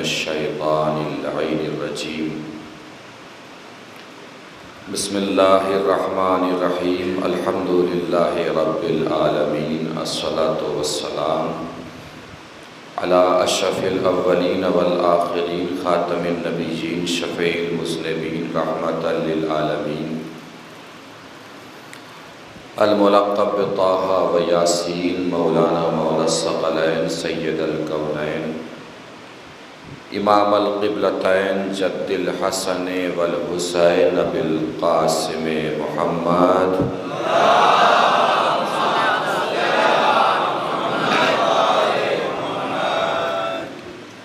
الشیطان اللعین الرجیم بسم اللہ الرحمن الرحیم الحمد للہ رب العالمین الصلاة والسلام علی اشرف الاولین والآخرین خاتم النبیین شفیع المذنبین رحمۃ للعالمین الملقب بطٰہٰ و یاسین مولانا مولا الثقلین سید الکونین امام القبلتین جد الحسن والحسین بالقاسم محمد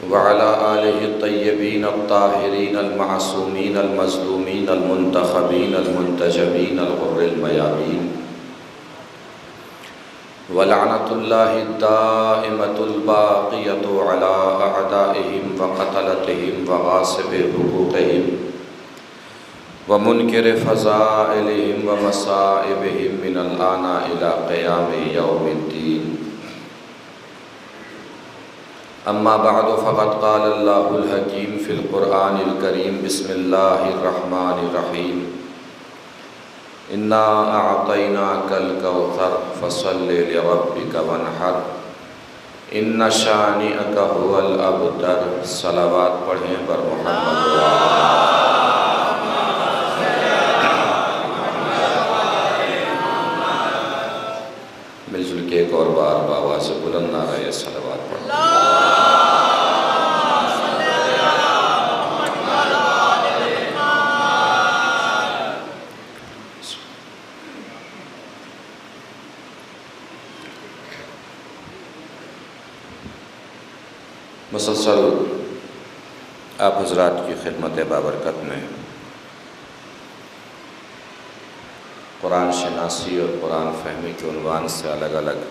وعلى آلہ الطیبین الطاہرین المعصومین المظلومین المنتخبین المنتجبین الغر المیامین ولعنۃ اللہ الدائمۃ الباقیۃ علی اعدائہم وقتلتہم وغاصب حقوقہم ومنکر فضائلہم ومصائبہم من الآن الی قیام یوم الدین اما بعد فقد قال اللہ الحکیم فی القرآن الکریم بسم اللہ الرحمن الرحیم انا اعطیناک الکوثر فصل لربک وانحر ان شانئک هو الابتر صلوات پڑھیں بر محمد مل جل کے ایک اور بار بآواز بلند نعرہ صلوات پڑھیں مسلسل آپ حضرات کی خدمت بابرکت میں قرآن شناسی اور قرآن فہمی کے عنوان سے الگ الگ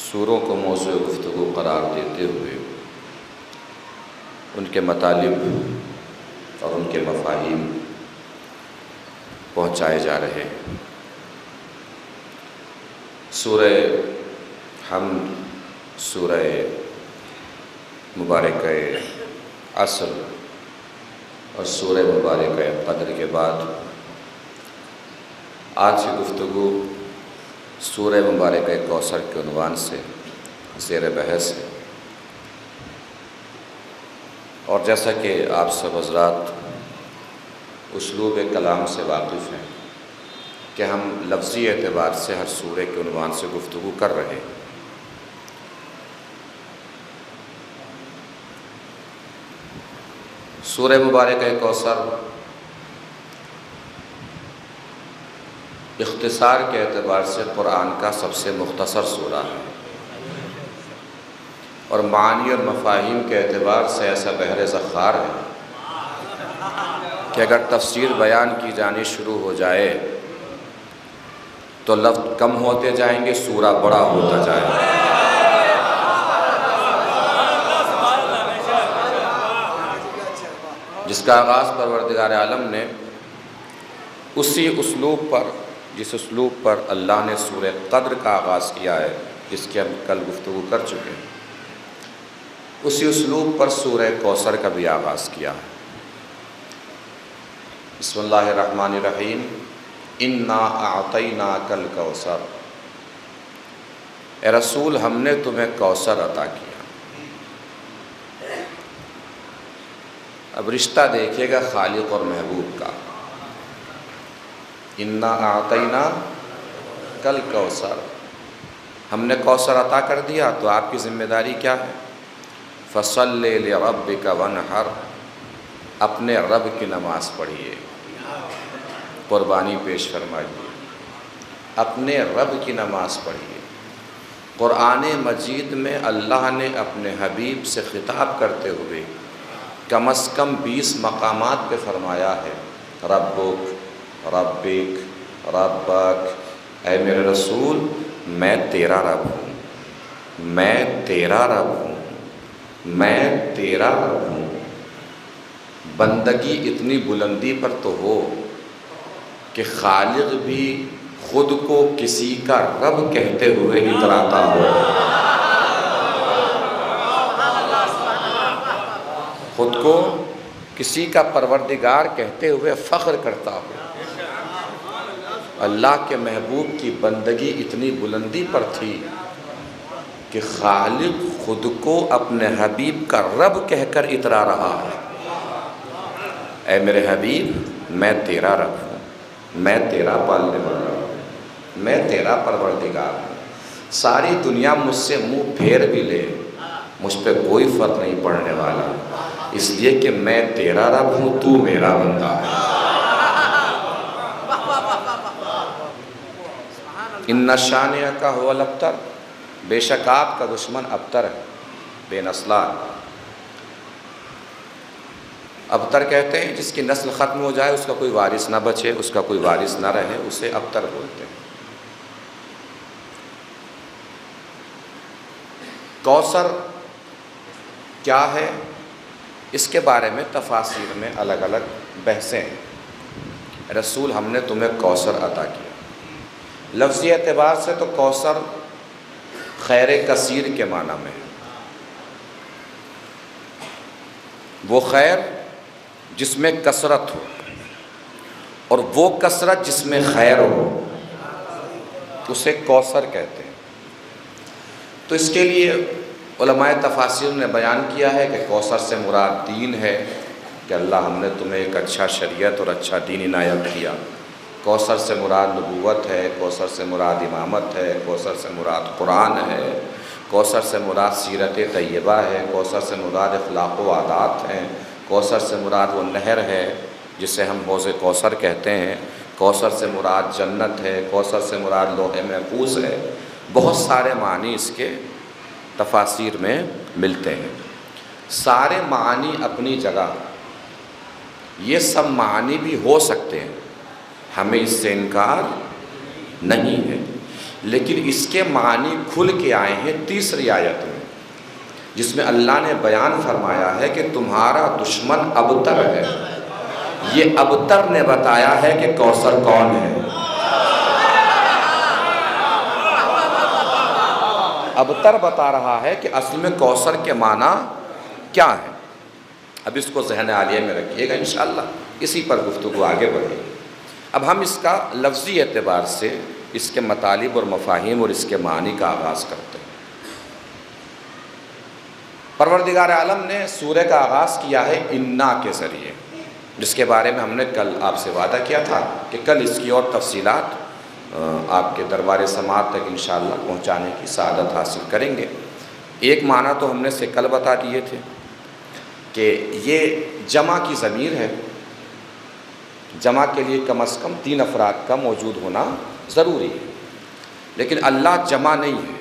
سوروں کو موضوع گفتگو قرار دیتے ہوئے ان کے مطالب اور ان کے مفاہیم پہنچائے جا رہے ہیں۔ سورہ حمد، سورہ مبارکہ عصر اور سورہ مبارکہ قدر کے بعد آج کی گفتگو سورہ مبارکہ کوثر کے عنوان سے زیر بحث ہے، اور جیسا کہ آپ سب حضرات اسلوب کلام سے واقف ہیں کہ ہم لفظی اعتبار سے ہر سورہ کے عنوان سے گفتگو کر رہے ہیں۔ سورہ مبارکہ کوثر اختصار کے اعتبار سے قرآن کا سب سے مختصر سورہ ہے، اور معانی اور مفاہیم کے اعتبار سے ایسا بحر ذخار ہے کہ اگر تفسیر بیان کی جانی شروع ہو جائے تو لفظ کم ہوتے جائیں گے، سورہ بڑا ہوتا جائے گا۔ جس کا آغاز پروردگار عالم نے اسی اسلوب پر، جس اسلوب پر اللہ نے سورہ قدر کا آغاز کیا ہے، جس کی ہم کل گفتگو کر چکے ہیں، اسی اسلوب پر سورہ کوثر کا بھی آغاز کیا ہے۔ بسم اللہ الرحمن الرحیم انا اعطیناک الکوثر، اے رسول ہم نے تمہیں کوثر عطا کیا۔ اب رشتہ دیکھیے گا خالق اور محبوب کا، انا اعطیناک الکوثر، ہم نے کوثر عطا کر دیا تو آپ کی ذمہ داری کیا ہے؟ فصل لربک وانحر، اپنے رب کی نماز پڑھیے، قربانی پیش فرمائیے، اپنے رب کی نماز پڑھیے۔ قرآن مجید میں اللہ نے اپنے حبیب سے خطاب کرتے ہوئے کم از کم 20 مقامات پہ فرمایا ہے ربک، ربک، ربک، اے میرے رسول میں تیرا رب ہوں، میں تیرا رب ہوں، میں تیرا رب ہوں۔ بندگی اتنی بلندی پر تو ہو کہ خالق بھی خود کو کسی کا رب کہتے ہوئے اتراتا ہو۔ خود کو کسی کا پروردگار کہتے ہوئے فخر کرتا ہو۔ اللہ کے محبوب کی بندگی اتنی بلندی پر تھی کہ خالق خود کو اپنے حبیب کا رب کہہ کر اترا رہا ہے۔ اے میرے حبیب، میں تیرا رب ہوں، میں تیرا پالنے والا ہوں، میں تیرا پروردگار ہوں۔ ساری دنیا مجھ سے منہ پھیر بھی لے، مجھ پہ کوئی فرق نہیں پڑنے والا، اس لیے کہ میں تیرا رب ہوں، تو میرا بندہ ہے۔ ان شانئک ھو الابتر، بے شک آپ کا دشمن ابتر ہے، بے نسلہ۔ ابتر کہتے ہیں جس کی نسل ختم ہو جائے، اس کا کوئی وارث نہ بچے، اس کا کوئی وارث نہ رہے، اسے ابتر بولتے ہیں۔ کوثر کیا ہے، اس کے بارے میں تفاسیر میں الگ الگ بحثیں ہیں۔ رسول ہم نے تمہیں کوثر عطا کیا، لفظی اعتبار سے تو کوثر خیر کثیر کے معنی میں ہے، وہ خیر جس میں کثرت ہو، اور وہ کثرت جس میں خیر ہو، اسے کوثر کہتے ہیں۔ تو اس کے لیے علماء تفاسیر نے بیان کیا ہے کہ کوثر سے مراد دین ہے، کہ اللہ ہم نے تمہیں ایک اچھا شریعت اور اچھا دین عنایت کیا۔ کوثر سے مراد نبوت ہے، کوثر سے مراد امامت ہے، کوثر سے مراد قرآن ہے، کوثر سے مراد سیرت طیبہ ہے، کوثر سے مراد اخلاق و عادات ہیں، کوثر سے مراد وہ نہر ہے جسے ہم حوض کوثر کہتے ہیں، کوثر سے مراد جنت ہے، کوثر سے مراد لوح محفوظ ہے۔ بہت سارے معنی اس کے تفاسیر میں ملتے ہیں، سارے معنی اپنی جگہ، یہ سب معنی بھی ہو سکتے ہیں، ہمیں اس سے انکار نہیں ہے، لیکن اس کے معنی کھل کے آئے ہیں تیسری آیت میں، جس میں اللہ نے بیان فرمایا ہے کہ تمہارا دشمن ابتر ہے۔ یہ ابتر نے بتایا ہے کہ کوثر کون ہے۔ ابتر بتا رہا ہے کہ اصل میں کوثر کے معنی کیا ہے۔ اب اس کو ذہن عالیہ میں رکھیے گا، انشاءاللہ اسی پر گفتگو آگے بڑھے گی۔ اب ہم اس کا لفظی اعتبار سے اس کے مطالب اور مفاہیم اور اس کے معنی کا آغاز کرتے ہیں۔ پروردگار عالم نے سورہ کا آغاز کیا ہے انا کے ذریعے، جس کے بارے میں ہم نے کل آپ سے وعدہ کیا تھا کہ کل اس کی اور تفصیلات آپ کے دربار سماعت تک انشاءاللہ پہنچانے کی سعادت حاصل کریں گے۔ ایک معنی تو ہم نے سے کل بتا دیے تھے کہ یہ جمع کی ضمیر ہے، جمع کے لیے کم از کم 3 افراد کا موجود ہونا ضروری ہے، لیکن اللہ جمع نہیں ہے،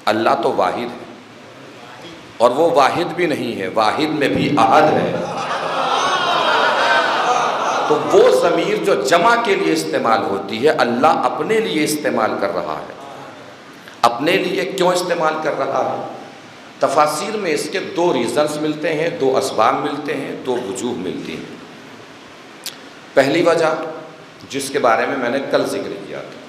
اللہ تو واحد ہے، اور وہ واحد بھی نہیں ہے، واحد میں بھی احد ہے۔ تو وہ ضمیر جو جمع کے لیے استعمال ہوتی ہے، اللہ اپنے لیے استعمال کر رہا ہے۔ اپنے لیے کیوں استعمال کر رہا ہے؟ تفاسیر میں اس کے 2 ریزنز ملتے ہیں، 2 اسباب ملتے ہیں، 2 وجوہ ملتی ہیں۔ پہلی وجہ جس کے بارے میں نے کل ذکر کیا تھا،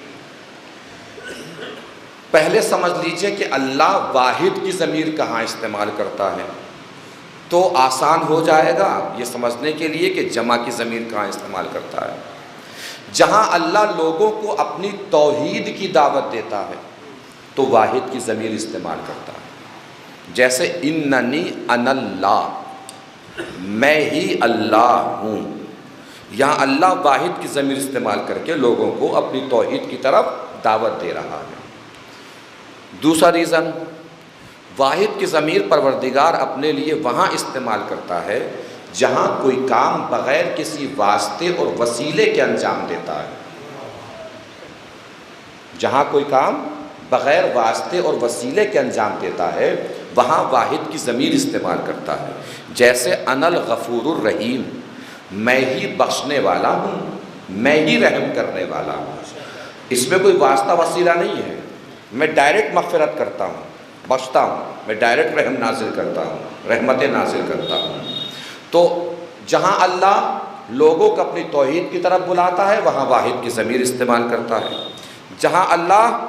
پہلے سمجھ لیجئے کہ اللہ واحد کی ضمیر کہاں استعمال کرتا ہے، تو آسان ہو جائے گا یہ سمجھنے کے لیے کہ جمع کی ضمیر کہاں استعمال کرتا ہے۔ جہاں اللہ لوگوں کو اپنی توحید کی دعوت دیتا ہے تو واحد کی ضمیر استعمال کرتا ہے، جیسے اننی انا اللہ، میں ہی اللہ ہوں۔ یہاں اللہ واحد کی ضمیر استعمال کر کے لوگوں کو اپنی توحید کی طرف دعوت دے رہا ہے۔ دوسرا ریزن، واحد کی ضمیر پروردگار اپنے لیے وہاں استعمال کرتا ہے جہاں کوئی کام بغیر کسی واسطے اور وسیلے کے انجام دیتا ہے۔ جہاں کوئی کام بغیر واسطے اور وسیلے کے انجام دیتا ہے، وہاں واحد کی ضمیر استعمال کرتا ہے، جیسے انا الغفور الرحیم، میں ہی بخشنے والا ہوں، میں ہی رحم کرنے والا ہوں۔ اس میں کوئی واسطہ وسیلہ نہیں ہے، میں ڈائریکٹ مغفرت کرتا ہوں، بخشتا ہوں، میں ڈائریکٹ رحم نازل کرتا ہوں، رحمتیں نازل کرتا ہوں۔ تو جہاں اللہ لوگوں کو اپنی توحید کی طرف بلاتا ہے وہاں واحد کی ضمیر استعمال کرتا ہے، جہاں اللہ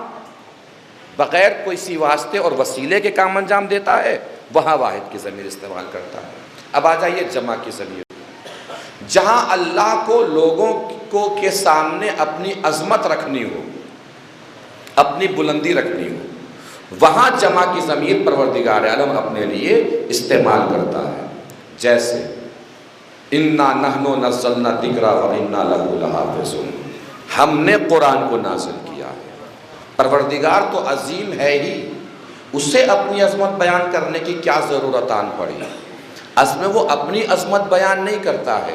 بغیر کوئی سی واسطے اور وسیلے کے کام انجام دیتا ہے وہاں واحد کی ضمیر استعمال کرتا ہے۔ اب آ جائیے جمع کی ضمیر، جہاں اللہ کو لوگوں کو کے سامنے اپنی عظمت رکھنی ہو، اپنی بلندی رکھنی ہو، وہاں جمع کی ضمیر پروردگار عالم اپنے لیے استعمال کرتا ہے۔ جیسے اِنَّا نَحْنُ نَزَّلْنَا الذِّکْرَ وَإِنَّا لَهُ لَحَافِظُونَ، ہم نے قرآن کو نازل کیا ہے۔ پروردگار تو عظیم ہے ہی، اسے اپنی عظمت بیان کرنے کی کیا ضرورت آن پڑی؟ اصل میں وہ اپنی عظمت بیان نہیں کرتا ہے،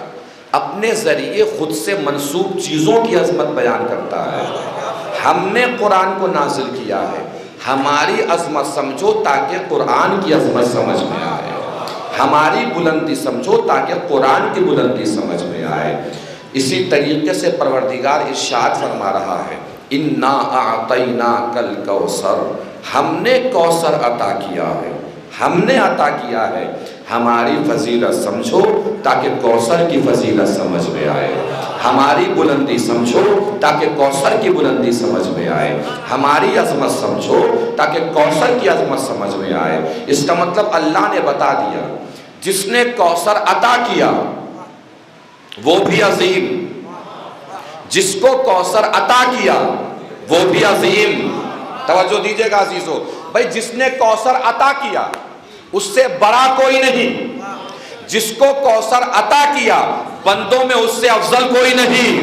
اپنے ذریعے خود سے منسوب چیزوں کی عظمت بیان کرتا ہے۔ ہم نے قرآن کو نازل کیا ہے، ہماری عظمت سمجھو تاکہ قرآن کی عظمت سمجھ میں آئے، ہماری بلندی سمجھو تاکہ قرآن کی بلندی سمجھ میں آئے۔ اسی طریقے سے پروردگار ارشاد فرما رہا ہے اِنَّا أَعْطَيْنَاكَ الْكَوْثَرَ، ہم نے کوثر عطا کیا ہے، ہم نے عطا کیا ہے، ہماری فضیلت سمجھو تاکہ کوثر کی فضیلت سمجھ میں آئے، ہماری بلندی سمجھو تاکہ کوثر کی بلندی سمجھ میں آئے، ہماری عظمت سمجھو تاکہ کوثر کی عظمت سمجھ میں آئے۔ اس کا مطلب اللہ نے بتا دیا جس نے کوثر عطا کیا وہ بھی عظیم، جس کو کوثر عطا کیا وہ بھی عظیم۔ توجہ دیجئے گا عزیزو، بھائی جس نے کوثر عطا کیا اس سے بڑا کوئی نہیں، جس کو کوثر عطا کیا بندوں میں اس سے افضل کوئی نہیں،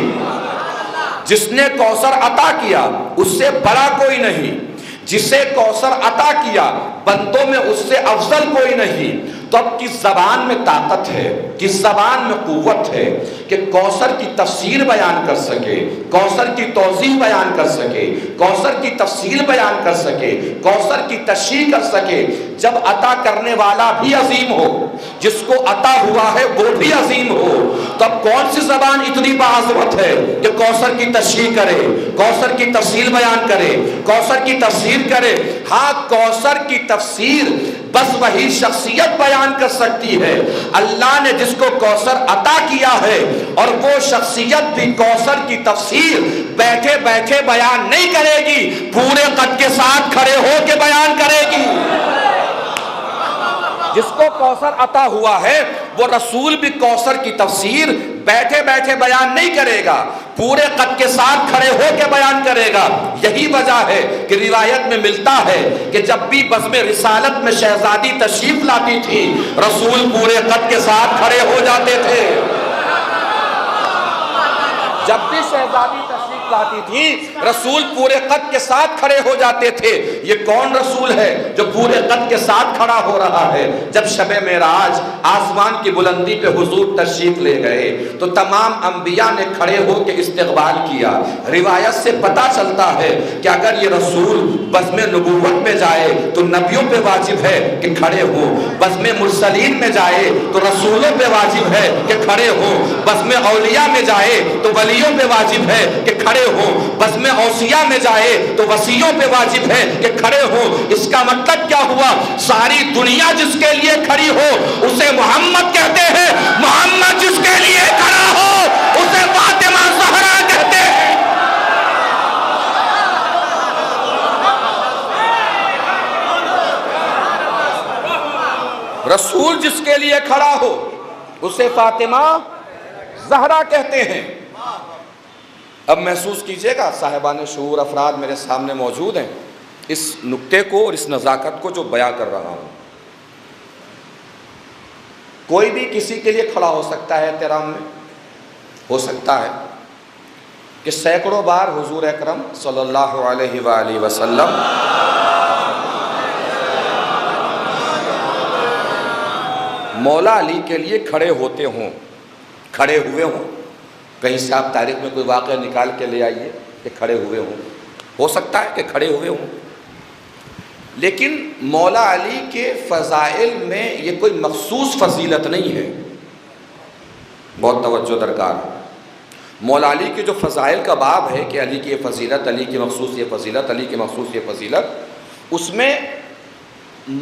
جس نے کوثر عطا کیا اس سے بڑا کوئی نہیں، جسے کوثر عطا کیا بندوں میں اس سے افضل کوئی نہیں۔ تو اب کس زبان میں طاقت ہے، کس زبان میں قوت ہے کہ کوثر کی تفسیر بیان کر سکے، کوثر کی توضیح بیان کر سکے، کوثر کی تفصیل بیان کر سکے، کوثر کی تشریح کر سکے، جب عطا کرنے والا بھی عظیم ہو، جس کو عطا ہوا ہے وہ بھی عظیم ہو، تو اب کون سی زبان اتنی باعظمت ہے کہ کوثر کی تشریح کرے، کوثر کی تفصیل بیان کرے، کوثر کی تفسیر کرے؟ ہاں، کوثر کی تفسیر بس وہی شخصیت بیان کر سکتی ہے، اللہ نے جس کو کوثر عطا کیا ہے، اور وہ شخصیت بھی کوثر کی تفسیر بیٹھے بیٹھے بیان نہیں کرے گی، پورے قد کے ساتھ کھڑے ہو کے بیان کرے گی۔ جس کو کوثر عطا ہوا ہے وہ رسول بھی کوثر کی تفسیر بیٹھے بیٹھے بیان نہیں کرے گا، پورے قد کے ساتھ کھڑے ہو کے بیان کرے گا۔ یہی وجہ ہے کہ روایت میں ملتا ہے کہ جب بھی بزم رسالت میں شہزادی تشریف لاتی تھی رسول پورے قد کے ساتھ کھڑے ہو جاتے تھے۔ جب بھی شہزادی تشریف لاتی تھی رسول پورے قد کے ساتھ کھڑے ہو جاتے تھے۔ یہ کون رسول ہے جو پورے قد کے ساتھ کھڑا ہو رہا ہے؟ جب شب معراج آسمان کی بلندی پہ حضور تشریف لے گئے تو تمام انبیاء نے کھڑے ہو کے استقبال کیا۔ روایت سے پتہ چلتا ہے کہ اگر یہ رسول بزم نبوت میں جائے تو نبیوں پہ واجب ہے کہ کھڑے ہوں، بزم مرسلین میں جائے تو رسولوں پہ واجب ہے کہ کھڑے ہوں، بزم اولیاء میں جائے تو ولیوں پہ واجب ہے کہ کھڑے ہوں، بزم اوصیاء میں جائے تو وصیوں پہ واجب ہے کہ کھڑے ہوں۔ اس کا مطلب کیا ہوا؟ ساری دنیا جس کے لیے کھڑی ہو اسے محمد کہتے ہیں، محمد جس کے لیے کھڑا ہو اسے فاطمہ زہرا کہتے ہیں۔ رسول جس کے لیے کھڑا ہو اسے فاطمہ زہرا کہتے ہیں۔ اب محسوس کیجئے گا، صاحبان شعور افراد میرے سامنے موجود ہیں، اس نکتے کو اور اس نزاکت کو جو بیان کر رہا ہوں۔ کوئی بھی کسی کے لیے کھڑا ہو سکتا ہے احترام میں، ہو سکتا ہے کہ سینکڑوں بار حضور اکرم صلی اللہ علیہ وآلہ وسلم مولا علی کے لیے کھڑے ہوتے ہوں، کھڑے ہوئے ہوں۔ کہیں سے آپ تاریخ میں کوئی واقعہ نکال کے لے آئیے کہ کھڑے ہوئے ہوں، ہو سکتا ہے کہ کھڑے ہوئے ہوں، لیکن مولا علی کے فضائل میں یہ کوئی مخصوص فضیلت نہیں ہے، بہت توجہ درکار ہے۔ مولا علی کے جو فضائل کا باب ہے کہ علی کی یہ فضیلت، علی کی مخصوص یہ فضیلت، علی کی مخصوص یہ فضیلت، اس میں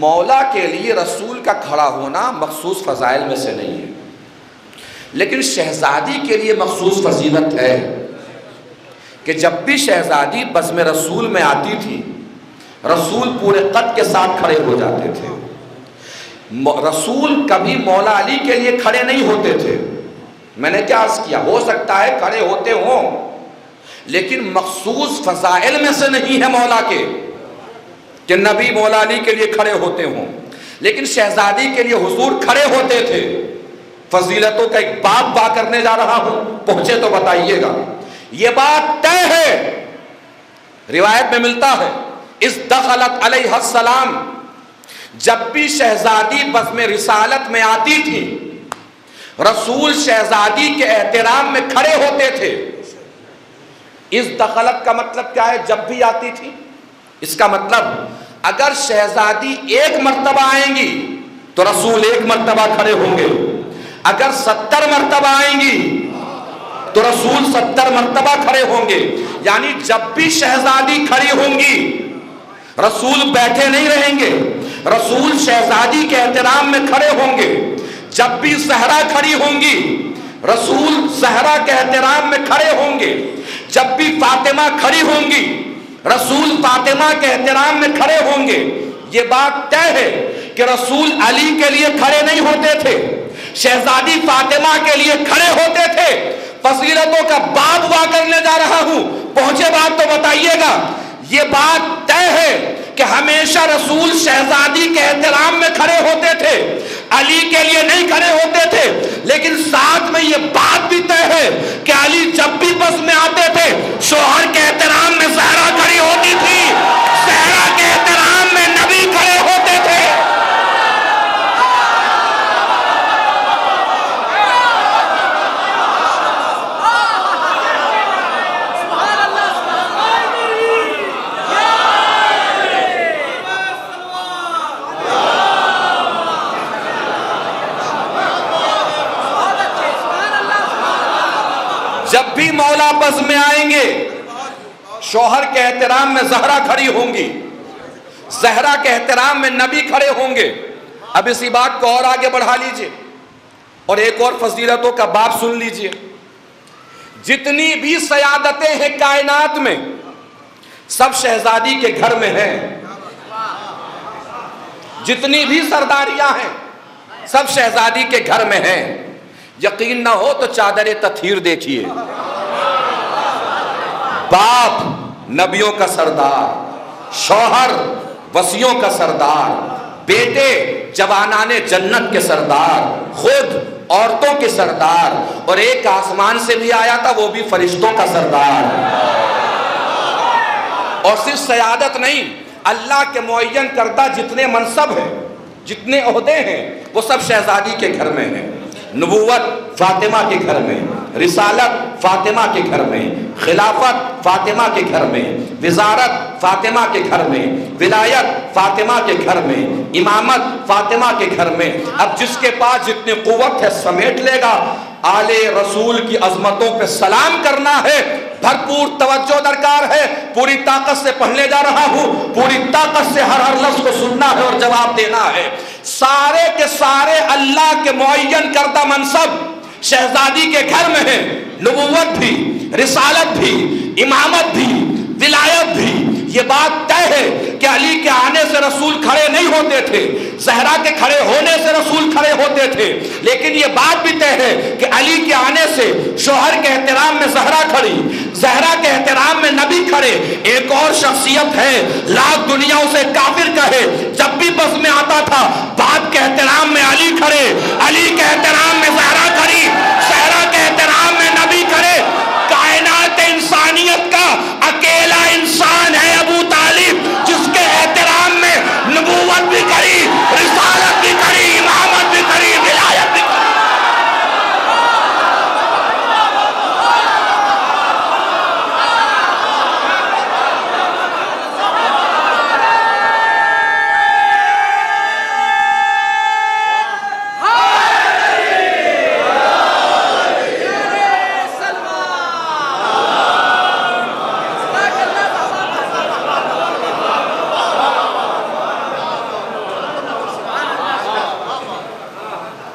مولا کے لیے رسول کا کھڑا ہونا مخصوص فضائل میں سے نہیں ہے، لیکن شہزادی کے لیے مخصوص فضیلت ہے کہ جب بھی شہزادی بزم رسول میں آتی تھی رسول پورے قد کے ساتھ کھڑے ہو جاتے تھے۔ رسول کبھی مولا علی کے لیے کھڑے نہیں ہوتے تھے. میں نے کیا عرض کیا، ہو سکتا ہے کھڑے ہوتے ہوں لیکن مخصوص فضائل میں سے نہیں ہے مولا کے کہ نبی مولا علی کے لیے کھڑے ہوتے ہوں. لیکن شہزادی کے لیے حضور کھڑے ہوتے تھے. فضیلتوں کا ایک باب با کرنے جا رہا ہوں، پہنچے تو بتائیے گا. یہ بات طے ہے، روایت میں ملتا ہے اس دخلت علیہ السلام، جب بھی شہزادی بزم رسالت میں آتی تھی رسول شہزادی کے احترام میں کھڑے ہوتے تھے. اس دخلت کا مطلب کیا ہے؟ جب بھی آتی تھی. اس کا مطلب اگر شہزادی ایک مرتبہ آئیں گی تو رسول ایک مرتبہ کھڑے ہوں گے، اگر 70 مرتبہ آئیں گی تو رسول 70 مرتبہ کھڑے ہوں گے. یعنی جب بھی شہزادی کھڑی ہوں گی رسول بیٹھے نہیں رہیں گے، رسول شہزادی کے احترام میں کھڑے ہوں گے. جب بھی زہرا کھڑی ہوں گی رسول زہرا کے احترام میں کھڑے ہوں گے. جب بھی فاطمہ کھڑی ہوں گی رسول فاطمہ کے احترام میں کھڑے ہوں گے. یہ بات طے ہے کہ رسول علی کے لیے کھڑے نہیں ہوتے تھے، شہزادی فاطمہ کے لیے کھڑے ہوتے تھے. فضیلتوں کا باب وا کرنے جا رہا ہوں، پہنچے بات تو بتائیے گا. یہ بات طے ہے کہ ہمیشہ رسول شہزادی کے احترام میں کھڑے ہوتے تھے، علی کے لیے نہیں کھڑے ہوتے تھے. لیکن ساتھ میں یہ بات بھی طے ہے کہ علی جب بھی بس میں آتے تھے شوہر کے احترام میں زہرا کھڑی ہوتی تھی، زہرا کے احترام میں نبی کھڑے ہوتے تھے. جب بھی مولا بز میں آئیں گے شوہر کے احترام میں زہرا کھڑی ہوں گی، زہرا کے احترام میں نبی کھڑے ہوں گے. اب اسی بات کو اور آگے بڑھا لیجئے اور ایک اور فضیلتوں کا باب سن لیجئے. جتنی بھی سیادتیں ہیں کائنات میں سب شہزادی کے گھر میں ہیں. جتنی بھی سرداریاں ہیں سب شہزادی کے گھر میں ہیں. یقین نہ ہو تو چادر تطہیر دیکھیے. باپ نبیوں کا سردار، شوہر وصیوں کا سردار، بیٹے جوانان جنت کے سردار، خود عورتوں کے سردار، اور ایک آسمان سے بھی آیا تھا وہ بھی فرشتوں کا سردار. اور صرف سیادت نہیں، اللہ کے معین کردہ جتنے منصب ہیں، جتنے عہدے ہیں وہ سب شہزادی کے گھر میں ہیں. نبوت فاطمہ کے گھر میں، رسالت فاطمہ کے گھر میں، خلافت فاطمہ کے گھر میں، وزارت فاطمہ کے گھر میں، ولایت فاطمہ کے گھر میں، امامت فاطمہ کے گھر میں. اب جس کے پاس جتنی قوت ہے سمیٹ لے گا. آل رسول کی عظمتوں پہ سلام کرنا ہے، بھرپور توجہ درکار ہے. پوری طاقت سے پڑھنے جا رہا ہوں، پوری طاقت سے ہر لفظ کو سننا ہے اور جواب دینا ہے. سارے کے سارے اللہ کے معین کردہ منصب شہزادی کے گھر میں ہیں. نبوت بھی، رسالت بھی، امامت بھی، ولایت بھی. یہ بات طے ہے کہ علی کے آنے سے رسول کھڑے نہیں ہوتے تھے، زہرا کے کھڑے ہونے سے رسول کھڑے ہوتے تھے. لیکن یہ بات بھی طے ہے کہ علی کے آنے سے شوہر کے احترام میں زہرا کھڑی، زہرا کے احترام میں نبی کھڑے. ایک اور شخصیت ہے لاکھ دنیا اسے کافر کہے، جب بھی بس میں آتا تھا باپ کے احترام میں علی کھڑے، علی کے احترام میں زہرا کھڑی، زہرا کے احترام میں نبی کھڑے. کائنات انسانیت کا اکیلا انسان ہے ابو طالب جس کے احترام میں نبوت بھی کری، رسالت بھی کری، امامت بھی کری، ولایت بھی کری.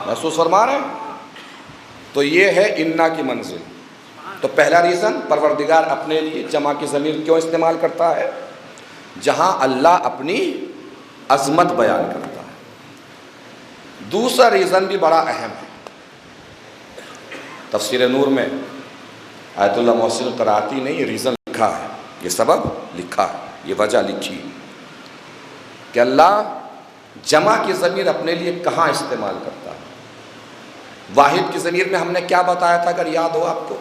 محسوس فرما رہے ہیں؟ تو یہ ہے انا کی منزل. تو پہلا ریزن پروردگار اپنے لیے جمع کی ضمیر کیوں استعمال کرتا ہے؟ جہاں اللہ اپنی عظمت بیان کرتا ہے. دوسرا ریزن بھی بڑا اہم ہے. تفسیر نور میں آیت اللہ محسن قرآتی نے یہ ریزن لکھا ہے، یہ سبب لکھا ہے، یہ وجہ لکھی کہ اللہ جمع کی ضمیر اپنے لیے کہاں استعمال کرتا ہے. واحد کی ضمیر میں ہم نے کیا بتایا تھا اگر یاد ہو آپ کو؟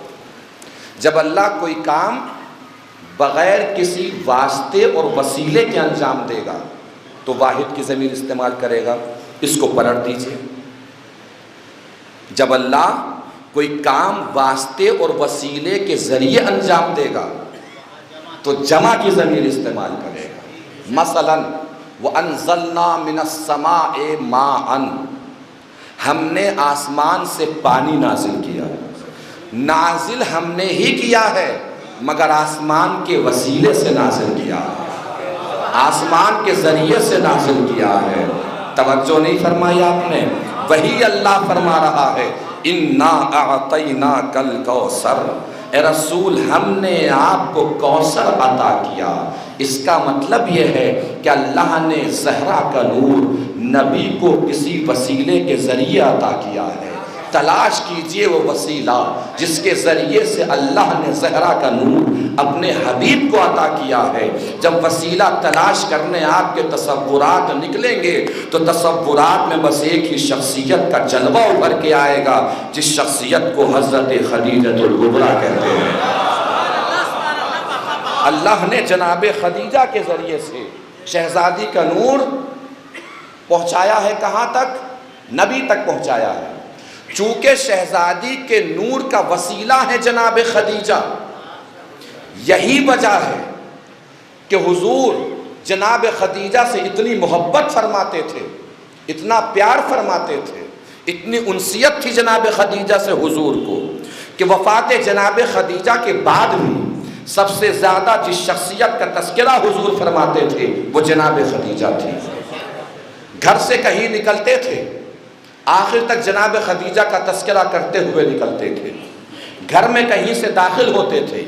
جب اللہ کوئی کام بغیر کسی واسطے اور وسیلے کے انجام دے گا تو واحد کی ضمیر استعمال کرے گا. اس کو پلٹ دیجئے. جب اللہ کوئی کام واسطے اور وسیلے کے ذریعے انجام دے گا تو جمع کی ضمیر استعمال کرے گا. مثلا وَأَنزَلْنَا مِنَ السَّمَاءِ مَاءً، ہم نے آسمان سے پانی نازل کیا. نازل ہم نے ہی کیا ہے مگر آسمان کے وسیلے سے نازل کیا، آسمان کے ذریعے سے نازل کیا ہے. توجہ نہیں فرمائی آپ نے؟ وہی اللہ فرما رہا ہے اِنَّا أَعْطَيْنَاكَ الْكَوْثَرَ، اے رسول ہم نے آپ کو کوثر عطا کیا. اس کا مطلب یہ ہے کہ اللہ نے زہرا کا نور نبی کو کسی وسیلے کے ذریعے عطا کیا ہے. تلاش کیجئے وہ وسیلہ جس کے ذریعے سے اللہ نے زہرا کا نور اپنے حبیب کو عطا کیا ہے. جب وسیلہ تلاش کرنے آپ کے تصورات نکلیں گے تو تصورات میں بس ایک ہی شخصیت کا جلوہ ابھر کے آئے گا، جس شخصیت کو حضرت خدیجہ الکبریٰ کہتے ہیں. اللہ نے جناب خدیجہ کے ذریعے سے شہزادی کا نور پہنچایا ہے. کہاں تک؟ نبی تک پہنچایا ہے. چونکہ شہزادی کے نور کا وسیلہ ہے جناب خدیجہ، یہی وجہ ہے کہ حضور جناب خدیجہ سے اتنی محبت فرماتے تھے، اتنا پیار فرماتے تھے، اتنی انسیت تھی جناب خدیجہ سے حضور کو کہ وفات جناب خدیجہ کے بعد بھی سب سے زیادہ جس شخصیت کا تذکرہ حضور فرماتے تھے وہ جناب خدیجہ تھی. گھر سے کہیں نکلتے تھے آخر تک جناب خدیجہ کا تذکرہ کرتے ہوئے نکلتے تھے. گھر میں کہیں سے داخل ہوتے تھے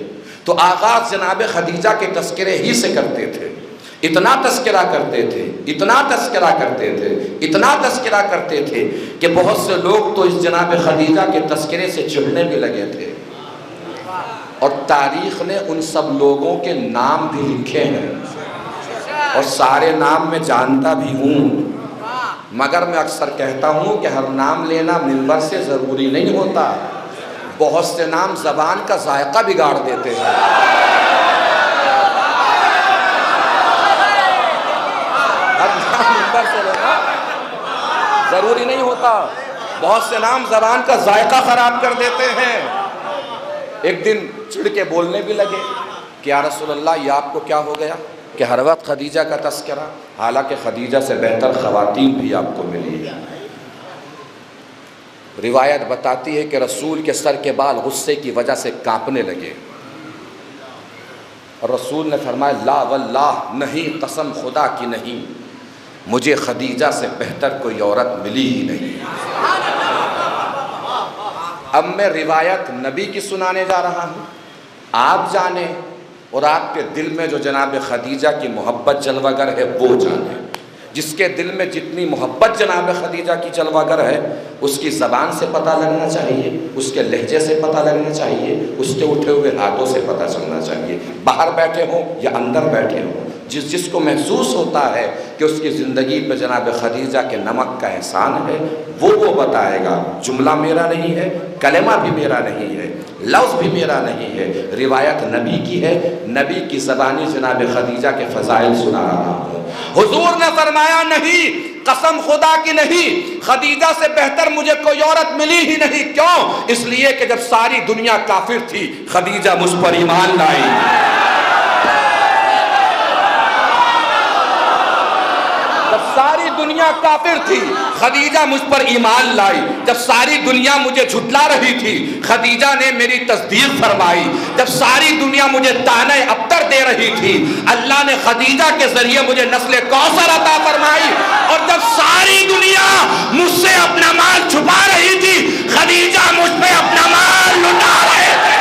تو آغاز جناب خدیجہ کے تذکرے ہی سے کرتے تھے. اتنا تذکرہ کرتے تھے، اتنا تذکرہ کرتے تھے، اتنا تذکرہ کرتے تھے کہ بہت سے لوگ تو اس جناب خدیجہ کے تذکرے سے چڑھنے بھی لگے تھے. اور تاریخ نے ان سب لوگوں کے نام بھی لکھے ہیں اور سارے نام میں جانتا بھی ہوں، مگر میں اکثر کہتا ہوں کہ ہر نام لینا منبر سے ضروری نہیں ہوتا. بہت سے نام زبان کا ذائقہ بگاڑ دیتے ہیں. ہر نام منبر سے لینا ضروری نہیں ہوتا. بہت سے نام زبان کا ذائقہ خراب کر دیتے ہیں. ایک دن چڑھ کے بولنے بھی لگے کہ یا رسول اللہ یہ آپ کو کیا ہو گیا کہ ہر وقت خدیجہ کا تذکرہ، حالانکہ خدیجہ سے بہتر خواتین بھی آپ کو ملی. روایت بتاتی ہے کہ رسول کے سر کے بال غصے کی وجہ سے کانپنے لگے اور رسول نے فرمایا لا واللہ، نہیں، قسم خدا کی نہیں، مجھے خدیجہ سے بہتر کوئی عورت ملی ہی نہیں. اب میں روایت نبی کی سنانے جا رہا ہوں، آپ جانیں اور آپ کے دل میں جو جناب خدیجہ کی محبت جلوہ گر ہے وہ جانے. جس کے دل میں جتنی محبت جناب خدیجہ کی جلوہ گر ہے اس کی زبان سے پتہ لگنا چاہیے، اس کے لہجے سے پتہ لگنا چاہیے، اس کے اٹھے ہوئے ہاتھوں سے پتہ چلنا چاہیے. باہر بیٹھے ہوں یا اندر بیٹھے ہوں، جس کو محسوس ہوتا ہے کہ اس کی زندگی پہ جناب خدیجہ کے نمک کا احسان ہے وہ بتائے گا. جملہ میرا نہیں ہے، کلمہ بھی میرا نہیں ہے، لفظ بھی میرا نہیں ہے، روایت نبی کی ہے. نبی کی زبانی جناب خدیجہ کے فضائل سنا رہا ہوں. حضور نے فرمایا نہیں، قسم خدا کی نہیں، خدیجہ سے بہتر مجھے کوئی عورت ملی ہی نہیں. کیوں؟ اس لیے کہ جب ساری دنیا کافر تھی خدیجہ مجھ پر ایمان لائی. جب ساری دنیا کافر تھی خدیجہ مجھ پر ایمان لائی. جب ساری دنیا مجھے جھٹلا رہی تھی خدیجہ نے میری تصدیق فرمائی. جب ساری دنیا مجھے طعنہ ابتر دے رہی تھی اللہ نے خدیجہ کے ذریعے مجھے نسل کوثر عطا فرمائی. اور جب ساری دنیا مجھ سے اپنا مال چھپا رہی تھی خدیجہ مجھ پہ اپنا مال لٹا رہے تھے.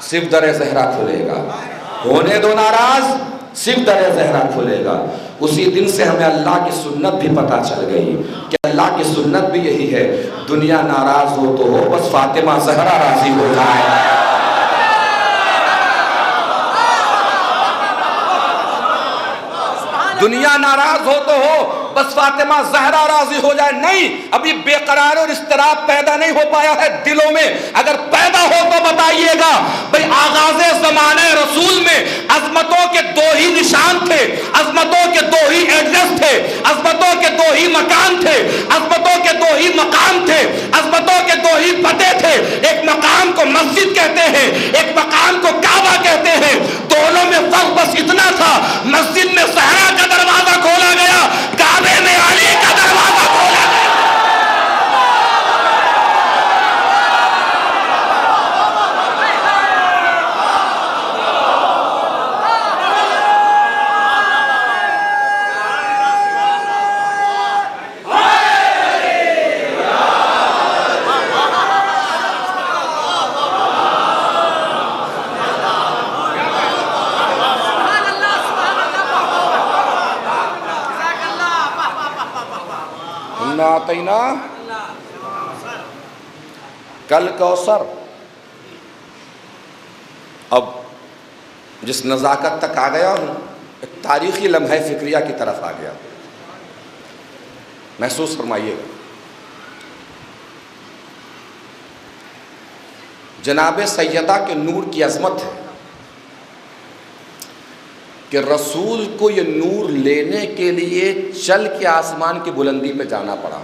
صرف در زہرا کھلے گا، ہونے دو ناراض، صرف در زہرا کھلے گا۔ اسی دن سے ہمیں اللہ کی سنت بھی پتہ چل گئی کہ اللہ کی سنت بھی یہی ہے، دنیا ناراض ہو تو ہو، بس فاطمہ زہرا راضی ہو جائے۔ دنیا ناراض ہو تو ہو، بس فاطمہ زہرا راضی ہو جائے۔ نہیں، ابھی بے قرار اور اضطراب پیدا نہیں ہو پایا ہے دلوں میں، اگر پیدا ہو تو بتائیے گا۔ بھئی آغاز زمانہ رسول میں عظمتوں کے دو ہی نشان تھے، عظمتوں کے دو ہی ایڈریس تھے، عظمتوں کے دو ہی مکان تھے، عظمتوں کے دو ہی مقام تھے، عظمتوں کے دو ہی پتے تھے۔ ایک مقام کو مسجد کہتے ہیں، ایک مقام کو کعبہ کہتے ہیں، دونوں میں فرق بس اتنا تھا، مسجد میں زہرا کا دروازہ کھولا گیا، کعبے میں علی کا دروازہ کھولا گیا۔ آتینا کل کوثر۔ اب جس نزاکت تک آ گیا ہوں، ایک تاریخی لمحہ فکریہ کی طرف آ گیا، محسوس فرمائیے گا۔ جناب سیدہ کے نور کی عظمت ہے کہ رسول کو یہ نور لینے کے لیے چل کے آسمان کی بلندی پہ جانا پڑا۔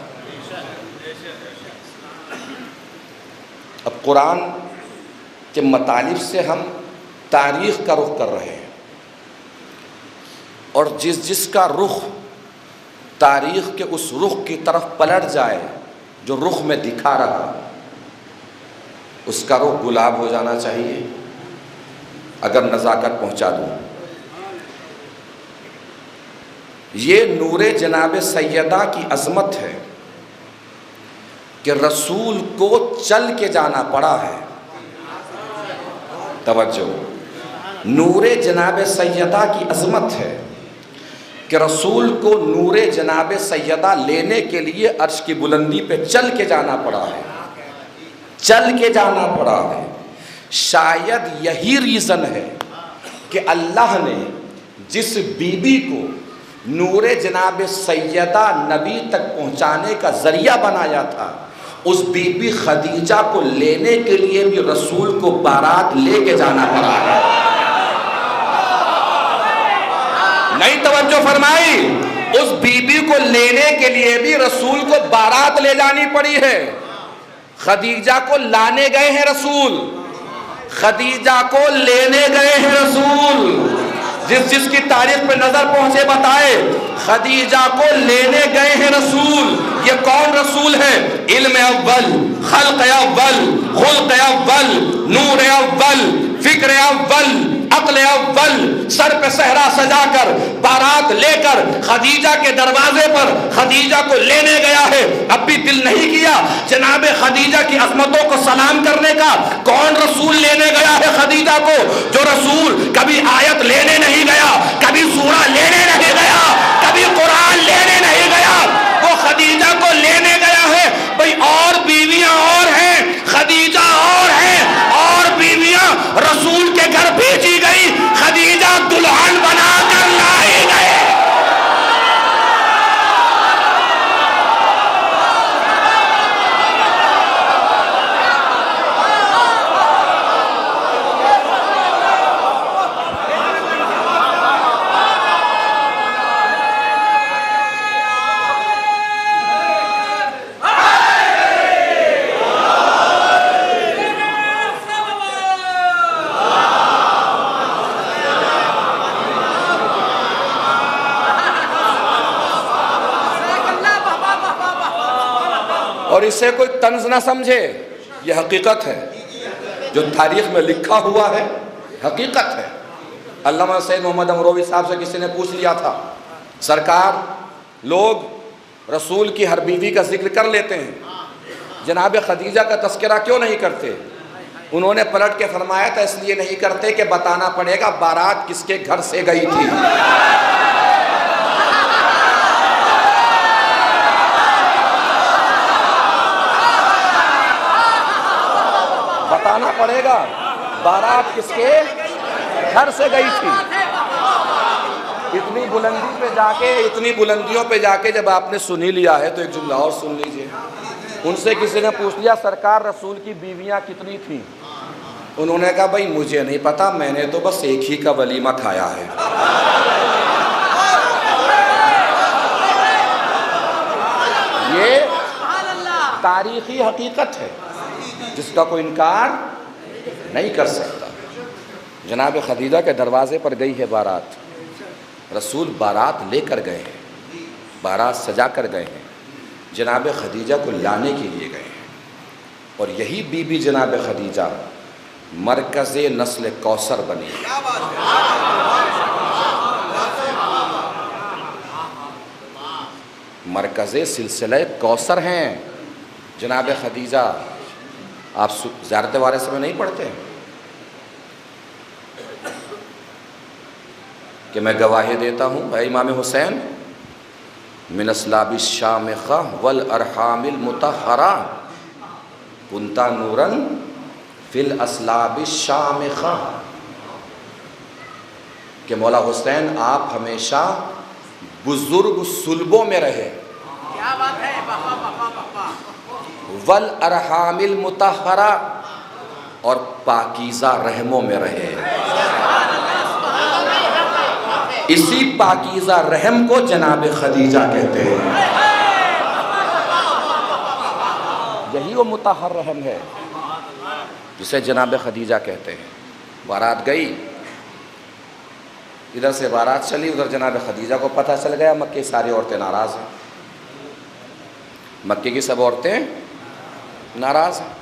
اب قرآن کے مطالب سے ہم تاریخ کا رخ کر رہے ہیں، اور جس کا رخ تاریخ کے اس رخ کی طرف پلٹ جائے جو رخ میں دکھا رہا، اس کا رخ گلاب ہو جانا چاہیے اگر نزاکت پہنچا دوں۔ یہ نور جناب سیدہ کی عظمت ہے کہ رسول کو چل کے جانا پڑا ہے۔ توجہ، نور جناب سیدہ کی عظمت ہے کہ رسول کو نور جناب سیدہ لینے کے لیے عرش کی بلندی پہ چل کے جانا پڑا ہے، چل کے جانا پڑا ہے۔ شاید یہی ریزن ہے کہ اللہ نے جس بی بی کو نور جناب سیدہ نبی تک پہنچانے کا ذریعہ بنایا تھا، اس بی بی خدیجہ کو لینے کے لیے بھی رسول کو بارات لے کے جانا پڑا ہے۔ نہیں توجہ فرمائی، اس بی بی کو لینے کے لیے بھی رسول کو بارات لے جانی پڑی ہے۔ خدیجہ کو لانے گئے ہیں رسول، خدیجہ کو لینے گئے ہیں رسول۔ جس کی تاریخ پہ نظر پہنچے بتائے، خدیجہ کو لینے گئے ہیں رسول۔ یہ کون رسول ہے؟ علم اول، خلق اول، خلق اول، نور اول، فکر اول، عقل اول، سر پہ صحرا سجا کر بارات لے کر خدیجہ کے دروازے پر خدیجہ کو لینے گیا ہے۔ اب بھی دل نہیں کیا جناب خدیجہ کی عظمتوں کو سلام کرنے کا؟ کون رسول لینے گیا ہے خدیجہ کو؟ جو رسول کبھی آیت لینے نہیں گیا، کبھی سورہ لینے نہیں گیا، کبھی قرآن لینے نہیں گیا، وہ خدیجہ کو لینے گیا ہے۔ بھئی اور بیویاں اور ہیں، خدیجہ اور ہیں، اور بیویاں رسول کے گھر بھیجی گئی، خدیجہ دلہن بنا کر لائی گئے۔ اور اسے کوئی طنز نہ سمجھے، یہ حقیقت ہے، جو تاریخ میں لکھا ہوا ہے حقیقت ہے۔ علامہ سید محمد امروی صاحب سے کسی نے پوچھ لیا تھا، سرکار لوگ رسول کی ہر بیوی کا ذکر کر لیتے ہیں، جناب خدیجہ کا تذکرہ کیوں نہیں کرتے؟ انہوں نے پلٹ کے فرمایا تھا اس لیے نہیں کرتے کہ بتانا پڑے گا بارات کس کے گھر سے گئی تھی۔ بتانا پڑے گا بارات کس کے گھر سے گئی تھی۔ اتنی بلندی پہ جا کے، اتنی بلندیوں پہ جا کے جب آپ نے سنی لیا ہے تو ایک جملہ اور سن لیجئے۔ ان سے کسی نے پوچھ لیا سرکار رسول کی بیویاں کتنی تھیں؟ انہوں نے کہا بھائی مجھے نہیں پتا، میں نے تو بس ایک ہی کا ولیمہ کھایا ہے۔ یہ تاریخی حقیقت ہے جس کا کوئی انکار نہیں کر سکتا۔ جناب خدیجہ کے دروازے پر گئی ہے بارات، رسول بارات لے کر گئے ہیں، بارات سجا کر گئے ہیں، جناب خدیجہ کو لانے کے لیے گئے ہیں، اور یہی بی بی جناب خدیجہ مرکز نسل کوثر بنی۔ مرکز سلسلہ کوثر ہیں جناب خدیجہ۔ آپ زیارت وارث میں نہیں پڑھتے کہ میں گواہی دیتا ہوں اے امام حسین من اسلاب الشامخہ والارحام المطہرہ کنت نورا فی الاسلاب الشامخہ، کہ مولا حسین آپ ہمیشہ بزرگ صلبوں میں رہے، کیا بات ہے، والارحام المطہرہ، اور پاکیزہ رحموں میں رہے۔ اسی پاکیزہ رحم کو جناب خدیجہ کہتے ہیں، یہی وہ مطہر رحم ہے جسے جناب خدیجہ کہتے ہیں۔ بارات گئی، ادھر سے بارات چلی، ادھر جناب خدیجہ کو پتہ چل گیا مکے کی ساری عورتیں ناراض ہیں، مکے کی سب عورتیں ناراض ہیں۔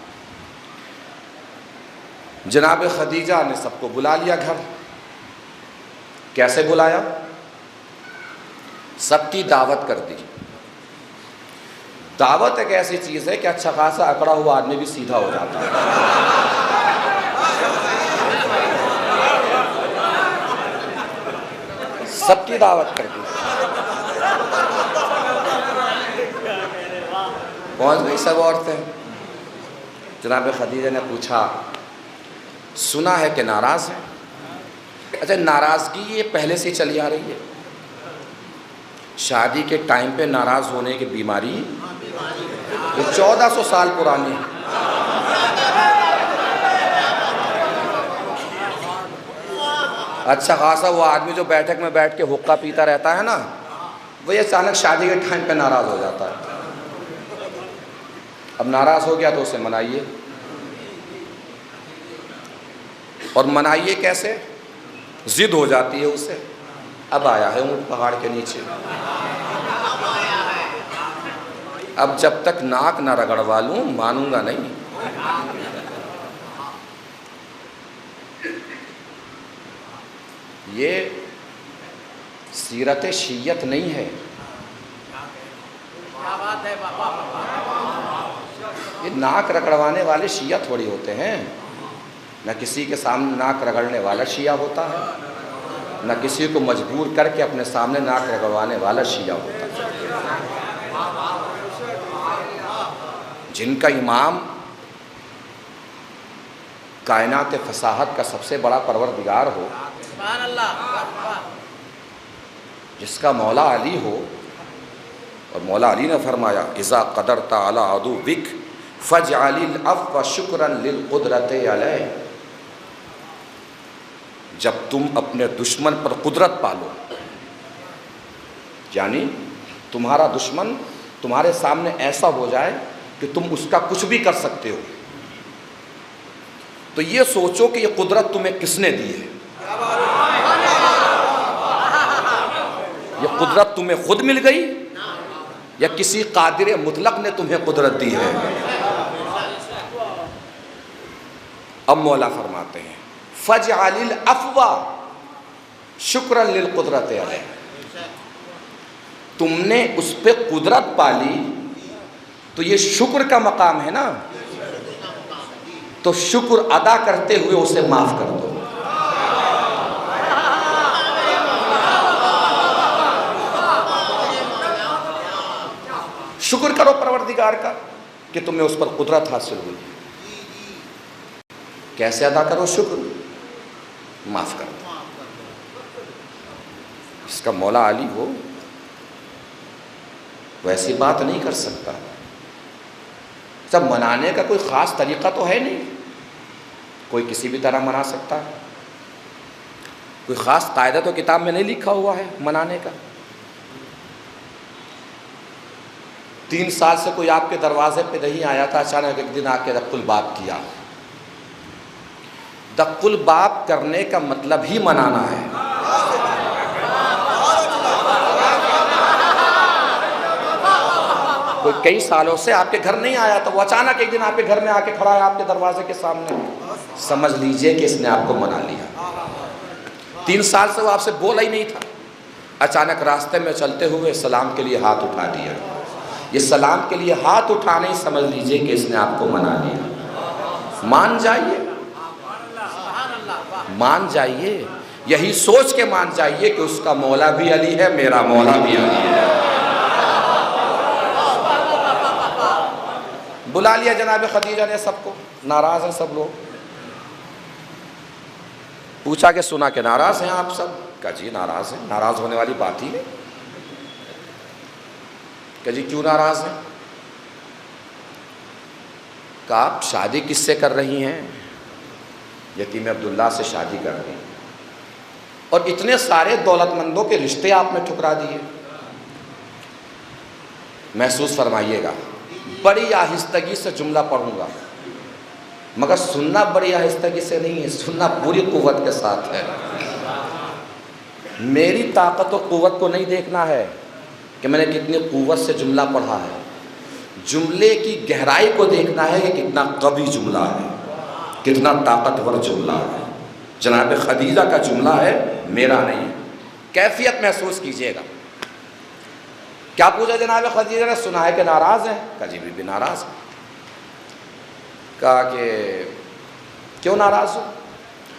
جناب خدیجہ نے سب کو بلا لیا گھر۔ کیسے بلایا؟ سب کی دعوت کر دی۔ دعوت ایک ایسی چیز ہے کہ اچھا خاصا اکڑا ہوا آدمی بھی سیدھا ہو جاتا ہے۔ سب کی دعوت کر دی، پہنچ گئی سب عورتیں۔ جناب خدیجہ نے پوچھا سنا ہے کہ ناراض ہیں؟ اچھا ناراضگی یہ پہلے سے چلی آ رہی ہے؟ شادی کے ٹائم پہ ناراض ہونے کی بیماری یہ 1400 سال پرانی ہے۔ اچھا خاصا وہ آدمی جو بیٹھک میں بیٹھ کے حقہ پیتا رہتا ہے نا، وہ یہ اچانک شادی کے ٹائم پہ ناراض ہو جاتا ہے۔ اب ناراض ہو گیا تو اسے منائیے، اور منائیے کیسے؟ ضد ہو جاتی ہے اسے، اب آیا ہے اونٹ پہاڑ کے نیچے، اب جب تک ناک نہ رگڑوا لوں مانوں گا نہیں۔ یہ سیرت شیعت نہیں ہے، یہ ناک رگڑوانے والے شیعہ تھوڑی ہوتے ہیں۔ نہ کسی کے سامنے ناک رگڑنے والا شیعہ ہوتا ہے، نہ کسی کو مجبور کر کے اپنے سامنے ناک رگڑوانے والا شیعہ ہوتا ہے۔ جن کا امام کائنات فصاحت کا سب سے بڑا پروردگار ہو، سبحان اللہ، جس کا مولا علی ہو، اور مولا علی نے فرمایا اذا قدرت علی عدوک فاجعل العفو شکرا للقدرت علیہ، جب تم اپنے دشمن پر قدرت پالو، یعنی تمہارا دشمن تمہارے سامنے ایسا ہو جائے کہ تم اس کا کچھ بھی کر سکتے ہو، تو یہ سوچو کہ یہ قدرت تمہیں کس نے دی ہے؟ یہ قدرت تمہیں خود مل گئی یا کسی قادر مطلق نے تمہیں قدرت دی ہے؟ اب مولا فرماتے ہیں فَجْعَلِ الْعَفْوَ شُكْرًا لِلْقُدْرَتِ عَلَيْهِ، تم نے اس پہ قدرت پالی تو یہ شکر کا مقام ہے نا، تو شکر ادا کرتے ہوئے اسے معاف کر دو۔ شکر کرو پروردگار کا کہ تمہیں اس پر قدرت حاصل ہوئی۔ کیسے ادا کرو شکر؟ معاف کر دو۔ اس کا مولا علی ہو ویسی بات نہیں کر سکتا۔ سب منانے کا کوئی خاص طریقہ تو ہے نہیں، کوئی کسی بھی طرح منا سکتا ہے، کوئی خاص قاعدہ تو کتاب میں نہیں لکھا ہوا ہے منانے کا۔ 3 سال سے کوئی آپ کے دروازے پہ نہیں آیا تھا، اچانک ایک دن آ کے دق الباب کیا۔ دق الباب کرنے کا مطلب ہی منانا ہے۔ کوئی کئی سالوں سے آپ کے گھر نہیں آیا تھا، وہ اچانک ایک دن آپ کے گھر میں آ کے کھڑا ہے آپ کے دروازے کے سامنے، سمجھ لیجئے کہ اس نے آپ کو منا لیا۔ 3 سال سے وہ آپ سے بولا ہی نہیں تھا، اچانک راستے میں چلتے ہوئے سلام کے لیے ہاتھ اٹھا دیا۔ یہ سلام کے لیے ہاتھ اٹھانے ہی سمجھ لیجئے کہ اس نے آپ کو منا لیا۔ مان جائیے، مان جائیے، یہی سوچ کے مان جائیے کہ اس کا مولا بھی علی ہے، میرا مولا بھی علی ہے۔ بلا لیا جناب خدیجہ نے سب کو، ناراض ہیں سب لوگ۔ پوچھا کہ سنا کہ ناراض ہیں آپ سب؟ کہا جی ناراض ہیں، ناراض ہونے والی بات ہی ہے۔ کہ جی کیوں ناراض ہیں؟ کہا آپ شادی کس سے کر رہی ہیں؟ یتیم عبداللہ سے شادی کر رہی ہیں، اور اتنے سارے دولت مندوں کے رشتے آپ نے ٹھکرا دیے۔ محسوس فرمائیے گا، بڑی آہستگی سے جملہ پڑھوں گا، مگر سننا بڑی آہستگی سے نہیں ہے، سننا پوری قوت کے ساتھ ہے۔ میری طاقت و قوت کو نہیں دیکھنا ہے کہ میں نے کتنی قوت سے جملہ پڑھا ہے، جملے کی گہرائی کو دیکھنا ہے کہ کتنا قوی جملہ ہے، کتنا طاقتور جملہ ہے۔ جناب خدیجہ کا جملہ ہے، میرا نہیں۔ کیفیت محسوس کیجئے گا۔ کیا پوچھا جناب خدیجہ نے؟ سنا ہے کہ ناراض ہیں؟ کہا جی بی بی ناراض ہیں۔ کہا کہ کیوں ناراض ہو؟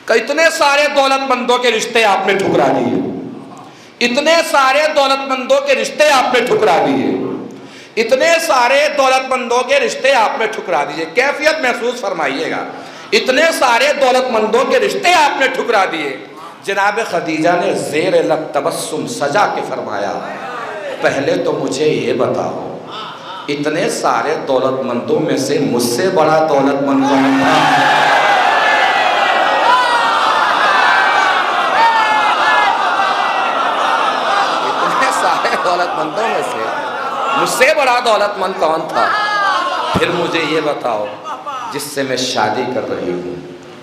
کہ اتنے سارے دولت مندوں کے رشتے آپ نے ٹھکرا دیے، اتنے سارے دولت مندوں کے رشتے آپ نے ٹھکرا دیے، اتنے سارے دولت مندوں کے رشتے آپ نے ٹھکرا دیے۔ کیفیت محسوس فرمائیے گا، اتنے سارے دولت مندوں کے رشتے آپ نے ٹھکرا دیے۔ جناب خدیجہ نے زیر لب تبسم سجا کے فرمایا، پہلے تو مجھے یہ بتاؤ اتنے سارے دولت مندوں میں سے مجھ سے بڑا دولت مند کون تھا؟ اتنے سارے دولت مندوں میں سے مجھ سے بڑا دولت مند کون تھا؟ پھر مجھے یہ بتاؤ جس سے میں شادی کر رہی ہوں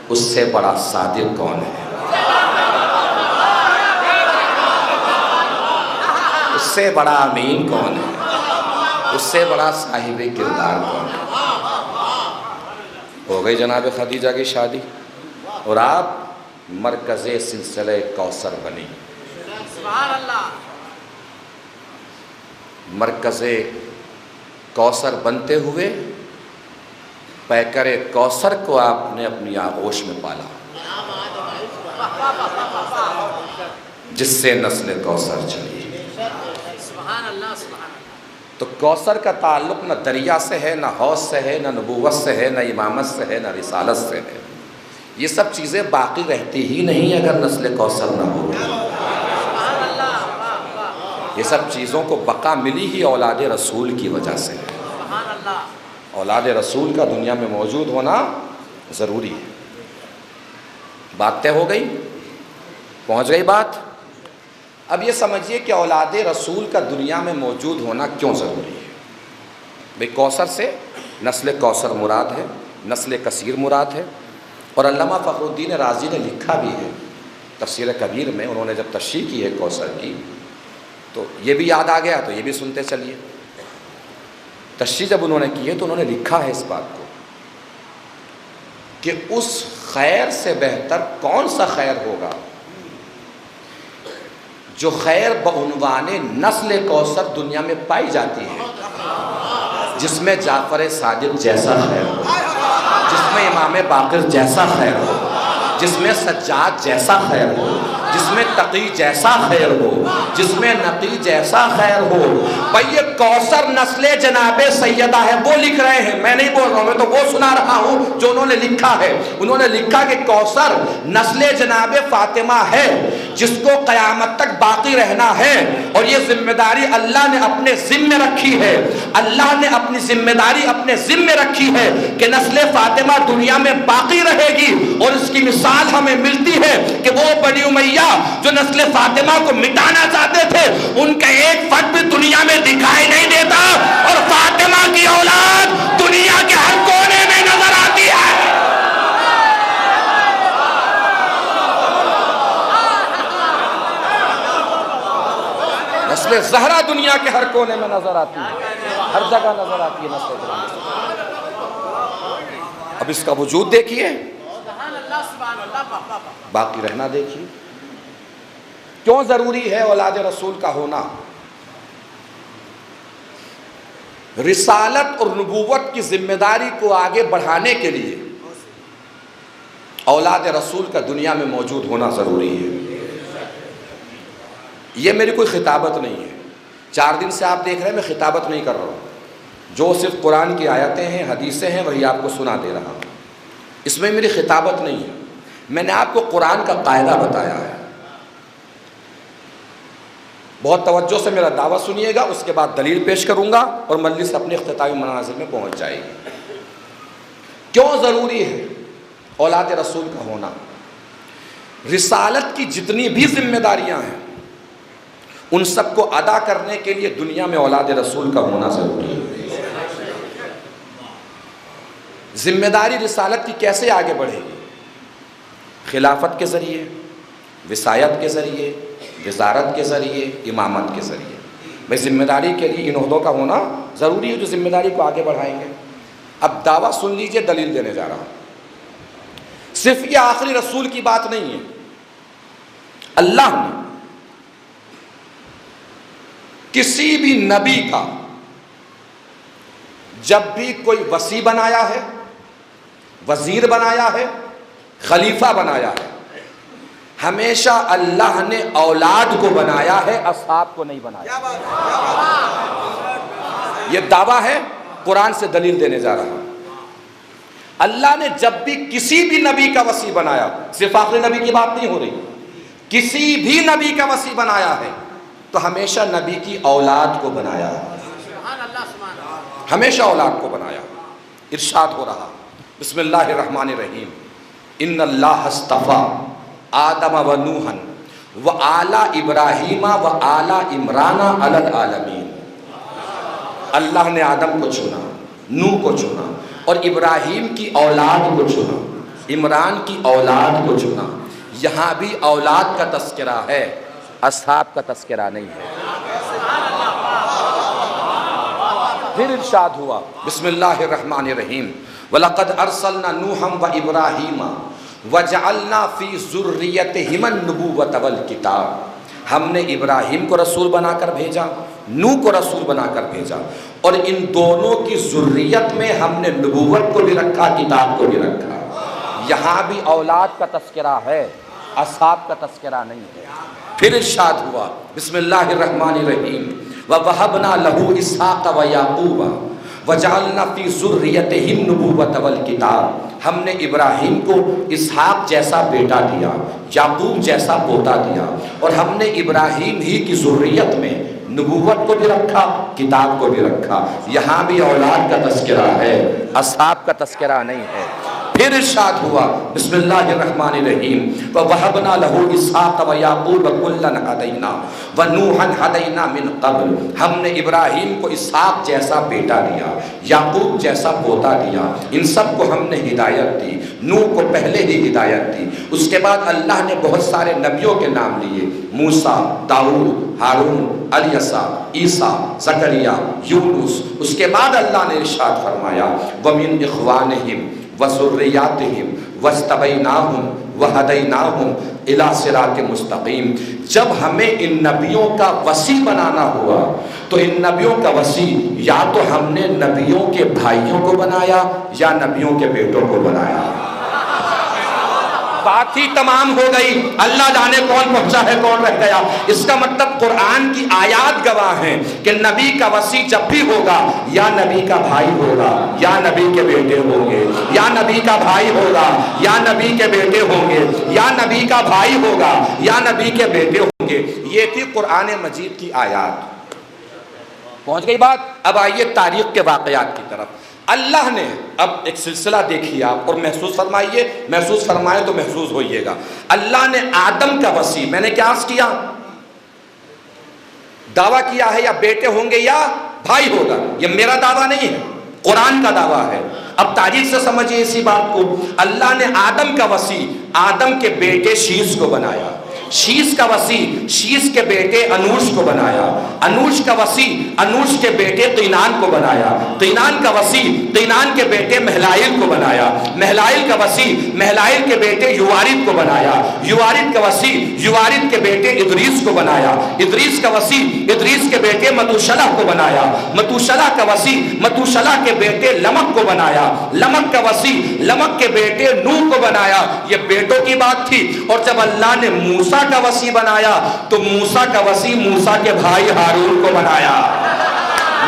اس سے بڑا صادق کون ہے؟ اس سے بڑا امین کون ہے؟ اس سے بڑا صاحب کردار کون ہے؟ ہو گئی جناب خدیجہ کی شادی، اور آپ مرکز سلسلہ کوثر بنی۔ سبحان اللہ۔ مرکز کوثر بنتے ہوئے پیکر کوثر کو آپ نے اپنی آغوش میں پالا، جس سے نسل کوثر چلی۔ سبحان اللہ سبحان اللہ۔ تو کوثر کا تعلق نہ دریا سے ہے، نہ حوض سے ہے، نہ نبوت سے ہے، نہ امامت سے ہے، نہ رسالت سے ہے۔ یہ سب چیزیں باقی رہتی ہی نہیں اگر نسل کوثر نہ ہو۔ سبحان اللہ۔ واہ واہ۔ یہ سب چیزوں کو بقا ملی ہی اولاد رسول کی وجہ سے ہے۔ سبحان اللہ۔ اولاد رسول کا دنیا میں موجود ہونا ضروری ہے۔ بات طے ہو گئی؟ پہنچ گئی بات؟ اب یہ سمجھیے کہ اولاد رسول کا دنیا میں موجود ہونا کیوں ضروری ہے؟ بھئی کوثر سے نسل کوثر مراد ہے، نسل کثیر مراد ہے، اور علامہ فخر الدین رازی نے لکھا بھی ہے تفسیر کبیر میں، انہوں نے جب تشریح کی ہے کوثر کی تو یہ بھی یاد آ گیا، تو یہ بھی سنتے چلیے۔ تشریح جب انہوں نے کی ہے تو انہوں نے لکھا ہے اس بات کو کہ اس خیر سے بہتر کون سا خیر ہوگا جو خیر بعنوان نسل کوثر دنیا میں پائی جاتی ہے، جس میں جعفر صادق جیسا خیر ہو، جس میں امام باقر جیسا خیر ہو، جس میں سجاد جیسا خیر ہو، جس میں تقی جیسا خیر ہو، جس میں نقی جیسا خیر ہو۔ بھئی یہ کوثر نسل جناب سیدہ ہے، وہ لکھ رہے ہیں، میں نہیں بول رہا ہوں، میں تو وہ سنا رہا ہوں جو انہوں نے لکھا ہے۔ انہوں نے لکھا کہ کوثر نسل جناب فاطمہ ہے، جس کو قیامت تک باقی رہنا ہے، اور یہ ذمہ داری اللہ نے اپنے ذمہ رکھی ہے۔ اللہ نے اپنی ذمہ داری اپنے ذمہ رکھی ہے کہ نسل فاطمہ دنیا میں باقی رہے گی، اور اس کی مثال ہمیں ملتی ہے کہ وہ بنی امیہ جو نسل فاطمہ کو مٹانا چاہتے تھے، ان کا ایک فرد بھی دنیا میں دکھائی نہیں دیتا، اور فاطمہ کی اولاد دنیا کے ہر کونے میں نظر آتی ہے۔ نسل زہرا دنیا کے ہر کونے میں نظر آتی ہے، ہر جگہ نظر آتی ہے نسل زہرا۔ اب اس کا وجود دیکھیے، باقی رہنا دیکھیے۔ کیوں ضروری ہے اولاد رسول کا ہونا؟ رسالت اور نبوت کی ذمہ داری کو آگے بڑھانے کے لیے اولاد رسول کا دنیا میں موجود ہونا ضروری ہے۔ یہ میری کوئی خطابت نہیں ہے، 4 دن سے آپ دیکھ رہے ہیں میں خطابت نہیں کر رہا ہوں، جو صرف قرآن کی آیتیں ہیں، حدیثیں ہیں، وہی آپ کو سنا دے رہا ہوں۔ اس میں میری خطابت نہیں ہے، میں نے آپ کو قرآن کا قاعدہ بتایا ہے۔ بہت توجہ سے میرا دعویٰ سنیے گا، اس کے بعد دلیل پیش کروں گا اور مجلس اپنے اختتامی مناظر میں پہنچ جائے گی۔ کیوں ضروری ہے اولاد رسول کا ہونا؟ رسالت کی جتنی بھی ذمہ داریاں ہیں، ان سب کو ادا کرنے کے لیے دنیا میں اولاد رسول کا ہونا ضروری ہے۔ ذمہ داری رسالت کی کیسے آگے بڑھے گی؟ خلافت کے ذریعے، وصایت کے ذریعے، وزارت کے ذریعے، امامت کے ذریعے۔ بھئی ذمہ داری کے لیے ان عہدوں کا ہونا ضروری ہے جو ذمہ داری کو آگے بڑھائیں گے۔ اب دعویٰ سن لیجئے، دلیل دینے جا رہا ہوں۔ صرف یہ آخری رسول کی بات نہیں ہے، اللہ نے کسی بھی نبی کا جب بھی کوئی وصی بنایا ہے، وزیر بنایا ہے، خلیفہ بنایا ہے، ہمیشہ اللہ نے اولاد کو بنایا ہے، اصحاب کو نہیں بنایا۔ یہ دعویٰ ہے، قرآن سے دلیل دینے جا رہا ہوں۔ اللہ نے جب بھی کسی بھی نبی کا وصی بنایا، صرف آخری نبی کی بات نہیں ہو رہی، کسی بھی نبی کا وصی بنایا ہے تو ہمیشہ نبی کی اولاد کو بنایا ہے، ہمیشہ اولاد کو بنایا۔ ارشاد ہو رہا، بسم اللہ الرحمن الرحیم، ان اللہ اصطفیٰ آدم و نوحا و آل ابراہیم و آل عمران علی العالمین۔ اللہ نے آدم کو چنا، نوح کو چنا، اور ابراہیم کی اولاد کو چنا، عمران کی اولاد کو چنا۔ یہاں بھی اولاد کا تذکرہ ہے، اصحاب کا تذکرہ نہیں ہے۔ پھر ارشاد ہوا، بسم اللہ الرحمن الرحیم، وَلَقَدْ أَرْسَلْنَا نُوحًا وَإِبْرَاهِيمَ وَجَعَلْنَا فِي ذُرِّيَّتِهِمَا النُّبُوَّةَ وَالْكِتَابَ۔ ہم نے ابراہیم کو رسول بنا کر بھیجا، نوح کو رسول بنا کر بھیجا، اور ان دونوں کی ذریت میں ہم نے نبوت کو بھی رکھا، کتاب کو بھی رکھا۔ یہاں بھی اولاد کا تذکرہ ہے، اصحاب کا تذکرہ نہیں ہے۔ پھر ارشاد ہوا، بسم اللہ الرحمن الرحیم، وَوَهَبْنَا لَهُ إِسْحَاقَ وَيَعْقُوبَ وَجَعَلْنَا فِي ذُرِّيَّتِهِ النُّبُوَّةَ وَالْكِتَابَ۔ ہم نے ابراہیم کو اسحاق جیسا بیٹا دیا، یعقوب جیسا پوتا دیا، اور ہم نے ابراہیم ہی کی ذریت میں نبوت کو بھی رکھا، کتاب کو بھی رکھا۔ یہاں بھی اولاد کا تذکرہ ہے، اصحاب کا تذکرہ نہیں ہے۔ پھر ارشاد ہوا، بسم اللہ الرحمن الرحیم، وَوَهَبْنَا لَهُ إِسْحَاقَ وَيَعْقُوبَ كُلًّا هَدَيْنَا وَنُوحًا هَدَيْنَا مِن قَبْلُ۔ ہم نے ابراہیم کو اسحاق جیسا بیٹا دیا، یعقوب جیسا پوتا دیا، ان سب کو ہم نے ہدایت دی، نوح کو پہلے ہی ہدایت دی۔ اس کے بعد اللہ نے بہت سارے نبیوں کے نام لیے، موسیٰ، داؤد، ہارون، الیسع، عیسیٰ، زکریا، یونس۔ اس کے بعد اللہ نے ارشاد فرمایا، وَمِن إِخْوَانِهِمْ وَذُرِّيَّاتِهِمْ وَاجْتَبَيْنَاهُمْ وَهَدَيْنَاهُمْ إِلَىٰ صِرَاطٍ مُسْتَقِيمٍ۔ جب ہمیں ان نبیوں کا وصی بنانا ہوا تو ان نبیوں کا وصی یا تو ہم نے نبیوں کے بھائیوں کو بنایا یا نبیوں کے بیٹوں کو بنایا۔ بات ہی تمام ہو گئی، اللہ جانے کون پہنچا ہے کون رہ گیا۔ اس کا مطلب قرآن کی آیات گواہ ہیں کہ نبی کا وصی جب بھی ہوگا یا نبی کا بھائی ہوگا یا نبی کے بیٹے ہوں گے، یا نبی کا بھائی ہوگا یا نبی کے بیٹے ہوں گے، یا نبی کا بھائی ہوگا یا نبی کے بیٹے ہوں گے۔ یہ تھی قرآن مجید کی آیات۔ پہنچ گئی بات؟ اب آئیے تاریخ کے واقعات کی طرف۔ اللہ نے اب ایک سلسلہ دیکھیے آپ اور محسوس فرمائیے، محسوس فرمائے تو محسوس ہوئیے گا۔ اللہ نے آدم کا وصی، میں نے کیا عرض کیا؟ دعویٰ کیا ہے یا بیٹے ہوں گے یا بھائی ہوگا۔ یہ میرا دعویٰ نہیں ہے، قرآن کا دعویٰ ہے۔ اب تاریخ سے سمجھیے اسی بات کو۔ اللہ نے آدم کا وصی، آدم کے بیٹے شیش کو بنایا۔ شیش کا وصی، شیش کے بیٹے انوش کو بنایا۔ انوش کا وصی، انوش کے بیٹے قینان کو بنایا۔ قینان کا وصی، قینان کے بیٹے مہلائل کو بنایا۔ مہلائل کا وصی، مہلائل کے بیٹے یوارد کو بنایا۔ یوارد کا وصی، یوارد کے بیٹے ادریس کو بنایا۔ ادریس کا وصی، ادریس کے بیٹے متوشلہ کو بنایا۔ متوشلہ کا وصی، متوشلہ کے بیٹے لمک کو بنایا۔ لمک کا وصی، لمک کے بیٹے نوح کو بنایا۔ یہ بیٹوں کی بات تھی۔ اور جب اللہ نے موسیٰ کا وصی بنایا تو موسیٰ کا وصی موسیٰ کے بھائی ہارون کو بنایا۔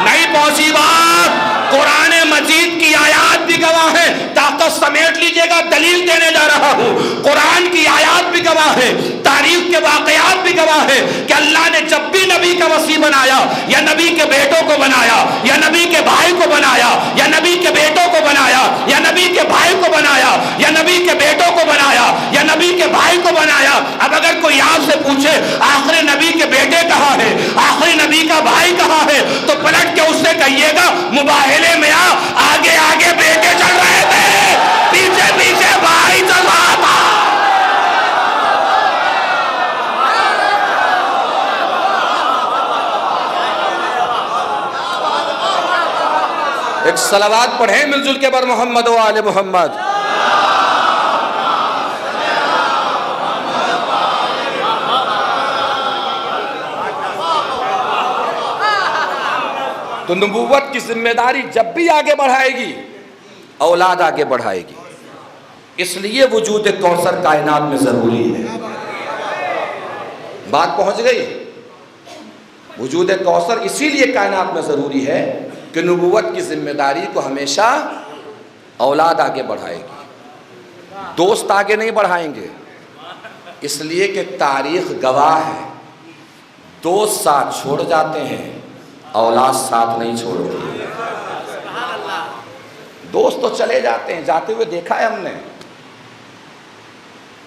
نہیں پہنچی بات؟ قرآن مجید کی آیات بھی گواہ ہے، طاقت سمیٹ لیجئے گا، دلیل دینے جا رہا ہوں۔ قرآن کی آیات بھی گواہ ہے، تاریخ کے واقعات بھی گواہ ہے کہ اللہ نے جب بھی نبی کا وصی بنایا یا نبی کے بیٹوں کو بنایا یا نبی کے بھائی کو بنایا یا نبی کے بیٹوں کو بنایا یا نبی کے بھائی کو بنایا یا نبی کے بیٹوں کو بنایا یا نبی کے بھائی کو بنایا۔ اب اگر کوئی آپ سے پوچھے آخری نبی کے بیٹے کہاں ہے، آخری نبی کا بھائی کہاں ہے، تو پلٹ کے اس سے کہیے گا مباہلے میں آگے آگے بیٹے چل رہے تھے، پیچھے پیچھے بھائی چل رہا تھا۔ ایک صلوات پڑھیں مل جل کے بر محمد و آل محمد۔ تو نبوت کی ذمہ داری جب بھی آگے بڑھائے گی اولاد آگے بڑھائے گی، اس لیے وجود کوثر کائنات میں ضروری ہے۔ بات پہنچ گئی؟ وجود کوثر اسی لیے کائنات میں ضروری ہے کہ نبوت کی ذمہ داری کو ہمیشہ اولاد آگے بڑھائے گی، دوست آگے نہیں بڑھائیں گے، اس لیے کہ تاریخ گواہ ہے، دوست ساتھ چھوڑ جاتے ہیں، اولاد ساتھ نہیں چھوڑتی۔ دوست تو چلے جاتے ہیں، جاتے ہوئے دیکھا ہے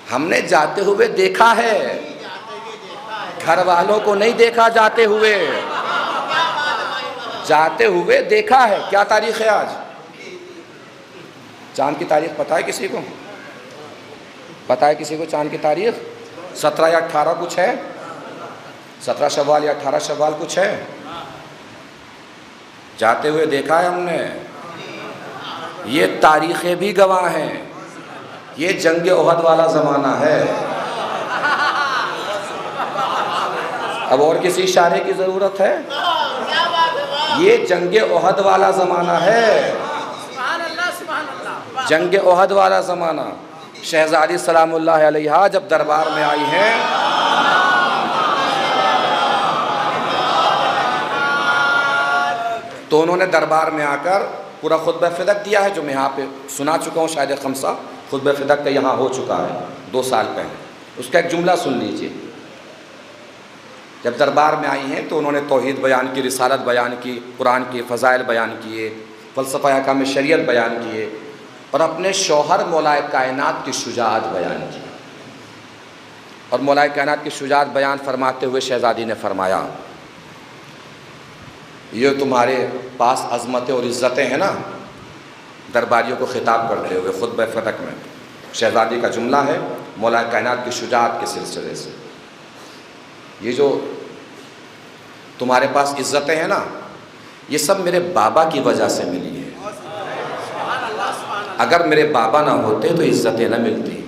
ہم نے جاتے ہوئے دیکھا ہے، گھر والوں کو نہیں دیکھا جاتے ہوئے، جاتے ہوئے دیکھا ہے۔ کیا تاریخ ہے آج؟ چاند کی تاریخ پتہ ہے کسی کو؟ پتہ ہے کسی کو چاند کی تاریخ؟ 17 یا 18 کچھ ہے؟ 17 شوال یا 18 شوال کچھ ہے؟ جاتے ہوئے دیکھا ہے ہم نے۔ یہ تاریخیں بھی گواہ ہیں، یہ جنگ احد والا زمانہ ہے۔ اب اور کسی اشارے کی ضرورت ہے؟ یہ جنگ احد والا زمانہ ہے، جنگ احد والا زمانہ۔ شہزادی سلام اللہ علیہا جب دربار میں آئی ہیں تو انہوں نے دربار میں آ کر پورا خطبہ فدق دیا ہے، جو میں یہاں پہ سنا چکا ہوں، شاید خمسہ خطبہ فدق کا یہاں ہو چکا ہے 2 سال پہلے۔ اس کا ایک جملہ سن لیجئے۔ جب دربار میں آئی ہیں تو انہوں نے توحید بیان کی، رسالت بیان کی، قرآن کی فضائل بیان کیے، فلسفہ احکام شریعت بیان کیے، اور اپنے شوہر مولا کائنات کی شجاعت بیان کی۔ اور مولا کائنات کی شجاعت بیان فرماتے ہوئے شہزادی نے فرمایا، یہ تمہارے پاس عظمتیں اور عزتیں ہیں نا، درباریوں کو خطاب کرتے ہوئے خطبہ فدق میں شہزادی کا جملہ ہے مولا کائنات کی شجاعت کے سلسلے سے، یہ جو تمہارے پاس عزتیں ہیں نا، یہ سب میرے بابا کی وجہ سے ملی ہے، اگر میرے بابا نہ ہوتے تو عزتیں نہ ملتی،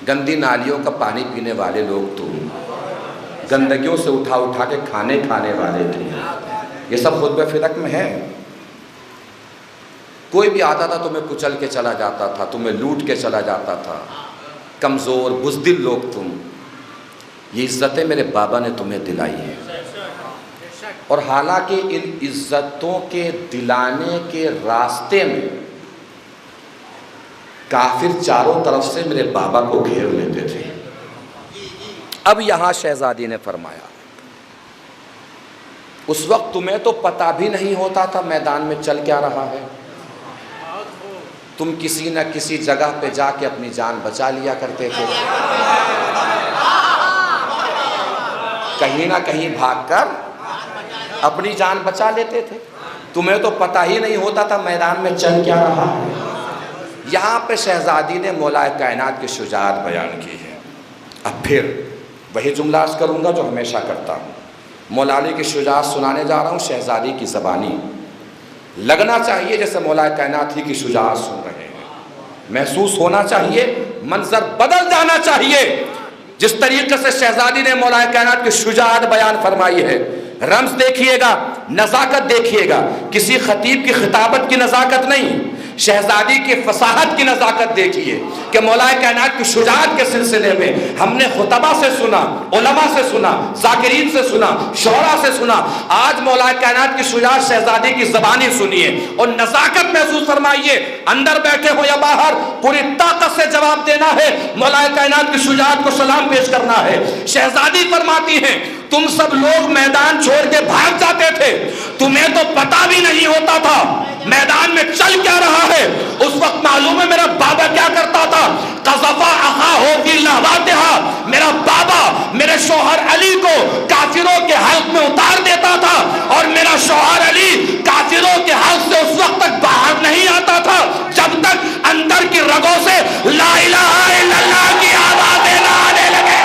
گندی نالیوں کا پانی پینے والے لوگ تو گندگیوں سے اٹھا اٹھا کے کھانے والے تھے. یہ سب خطبہ فرق میں ہے. کوئی بھی آتا تھا تمہیں کچل کے چلا جاتا تھا, تمہیں لوٹ کے چلا جاتا تھا. کمزور بزدل لوگ تم. یہ عزتیں میرے بابا نے تمہیں دلائی ہیں, اور حالانکہ ان عزتوں کے دلانے کے راستے میں کافر چاروں طرف سے میرے بابا کو گھیر لیتے تھے. اب یہاں شہزادی نے فرمایا اس وقت تمہیں تو پتہ بھی نہیں ہوتا تھا میدان میں چل کیا رہا ہے. تم کسی نہ کسی جگہ پہ جا کے اپنی جان بچا لیا کرتے تھے, کہیں نہ کہیں بھاگ کر اپنی جان بچا لیتے تھے. تمہیں تو پتہ ہی نہیں ہوتا تھا میدان میں چل کیا رہا ہے. یہاں پہ شہزادی نے مولا کائنات کی شجاعت بیان کی ہے. اب پھر وہی جملہ عرض کروں گا جو ہمیشہ کرتا ہوں. مولا علی کی شجاعت سنانے جا رہا ہوں شہزادی کی زبانی. لگنا چاہیے جیسے مولا کائنات ہی کی شجاعت سن رہے ہیں, محسوس ہونا چاہیے, منظر بدل جانا چاہیے. جس طریقے سے شہزادی نے مولا کائنات کی شجاعت بیان فرمائی ہے, رمز دیکھیے گا, نزاکت دیکھیے گا. کسی خطیب کی خطابت کی نزاکت نہیں, شہزادی کی فصاحت کی نزاکت دیکھیے کہ مولا کائنات کی شجاعت کے سلسلے میں ہم نے خطبہ سے سنا, علماء سے سنا, ذاکرین سے سنا, شعراء سے سنا. آج مولا کائنات کی شجاعت شہزادی کی زبانی سنیے اور نزاکت محسوس فرمائیے. اندر بیٹھے ہو یا باہر پوری طاقت سے جواب دینا ہے, مولا کائنات کی شجاعت کو سلام پیش کرنا ہے. شہزادی فرماتی ہیں تم سب لوگ میدان چھوڑ کے بھاگ جاتے تھے, تمہیں تو پتہ بھی نہیں ہوتا تھا میدان میں چل کیا رہا ہے. اس وقت معلوم ہے میرا بابا کیا کرتا تھا. قذفا اخاہ فی لہواتہا, میرا بابا میرے شوہر علی کو کافروں کے حلق میں اتار دیتا تھا, اور میرا شوہر علی کافروں کے حلق سے اس وقت تک باہر نہیں آتا تھا جب تک اندر کی رگوں سے لا الہ الا اللہ کی آوازیں نہ آنے لگے.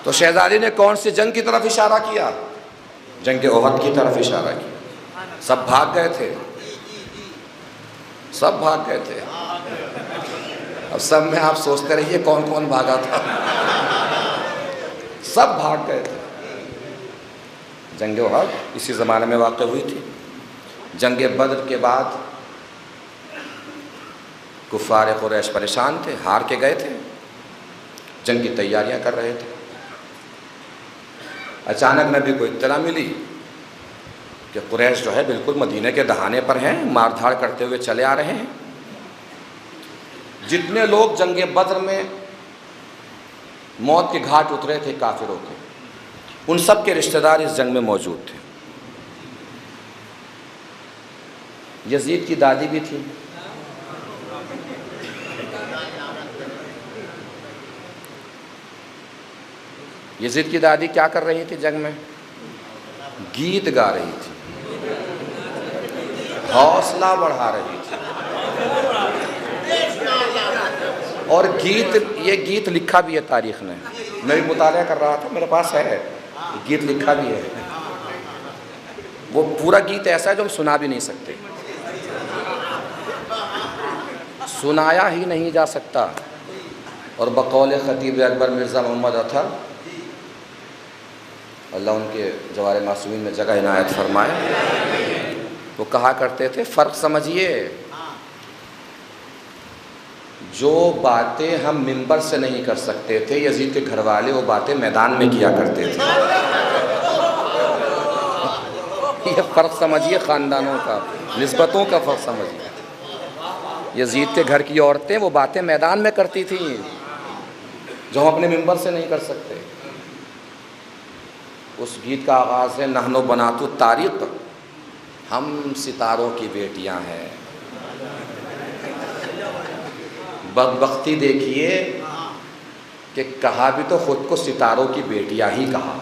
تو شہزادی نے کون سی جنگ کی طرف اشارہ کیا؟ جنگ احد کی طرف اشارہ کیا. سب بھاگ گئے تھے, سب بھاگ گئے تھے. اب سب میں آپ سوچتے رہیے کون کون بھاگا تھا. سب بھاگ گئے تھے. جنگ احد اسی زمانے میں واقع ہوئی تھی. جنگ بدر کے بعد کفار قریش پریشان تھے, ہار کے گئے تھے, جنگ کی تیاریاں کر رہے تھے. اچانک نبی کو اطلاع ملی کہ قریش جو ہے بالکل مدینے کے دہانے پر ہیں, مار دھاڑ کرتے ہوئے چلے آ رہے ہیں. جتنے لوگ جنگ بدر میں موت کے گھاٹ اترے تھے کافروں کے, ان سب کے رشتہ دار اس جنگ میں موجود تھے. یزید کی دادی بھی تھی, یزید کی دادی کیا کر رہی تھی جنگ میں؟ گیت گا رہی تھی, حوصلہ بڑھا رہی تھی. اور گیت, یہ گیت لکھا بھی ہے تاریخ نے, میں بھی مطالعہ کر رہا تھا, میرے پاس ہے, گیت لکھا بھی ہے. وہ پورا گیت ایسا ہے جو ہم سنا بھی نہیں سکتے, سنایا ہی نہیں جا سکتا. اور بقول خطیب اکبر مرزا محمد اطہر, اللہ ان کے جوار معصومین میں جگہ عنایت فرمائے, وہ کہا کرتے تھے فرق سمجھیے, جو باتیں ہم منبر سے نہیں کر سکتے تھے یزید کے گھر والے وہ باتیں میدان میں کیا کرتے تھے. یہ فرق سمجھیے, خاندانوں کا, نسبتوں کا فرق سمجھیے. یزید کے گھر کی عورتیں وہ باتیں میدان میں کرتی تھیں جو ہم اپنے منبر سے نہیں کر سکتے. اس گیت کا آغاز ہے نحن بنات الطارق, ہم ستاروں کی بیٹیاں ہیں. بدبختی دیکھیے کہ کہا بھی تو خود کو ستاروں کی بیٹیاں ہی کہا.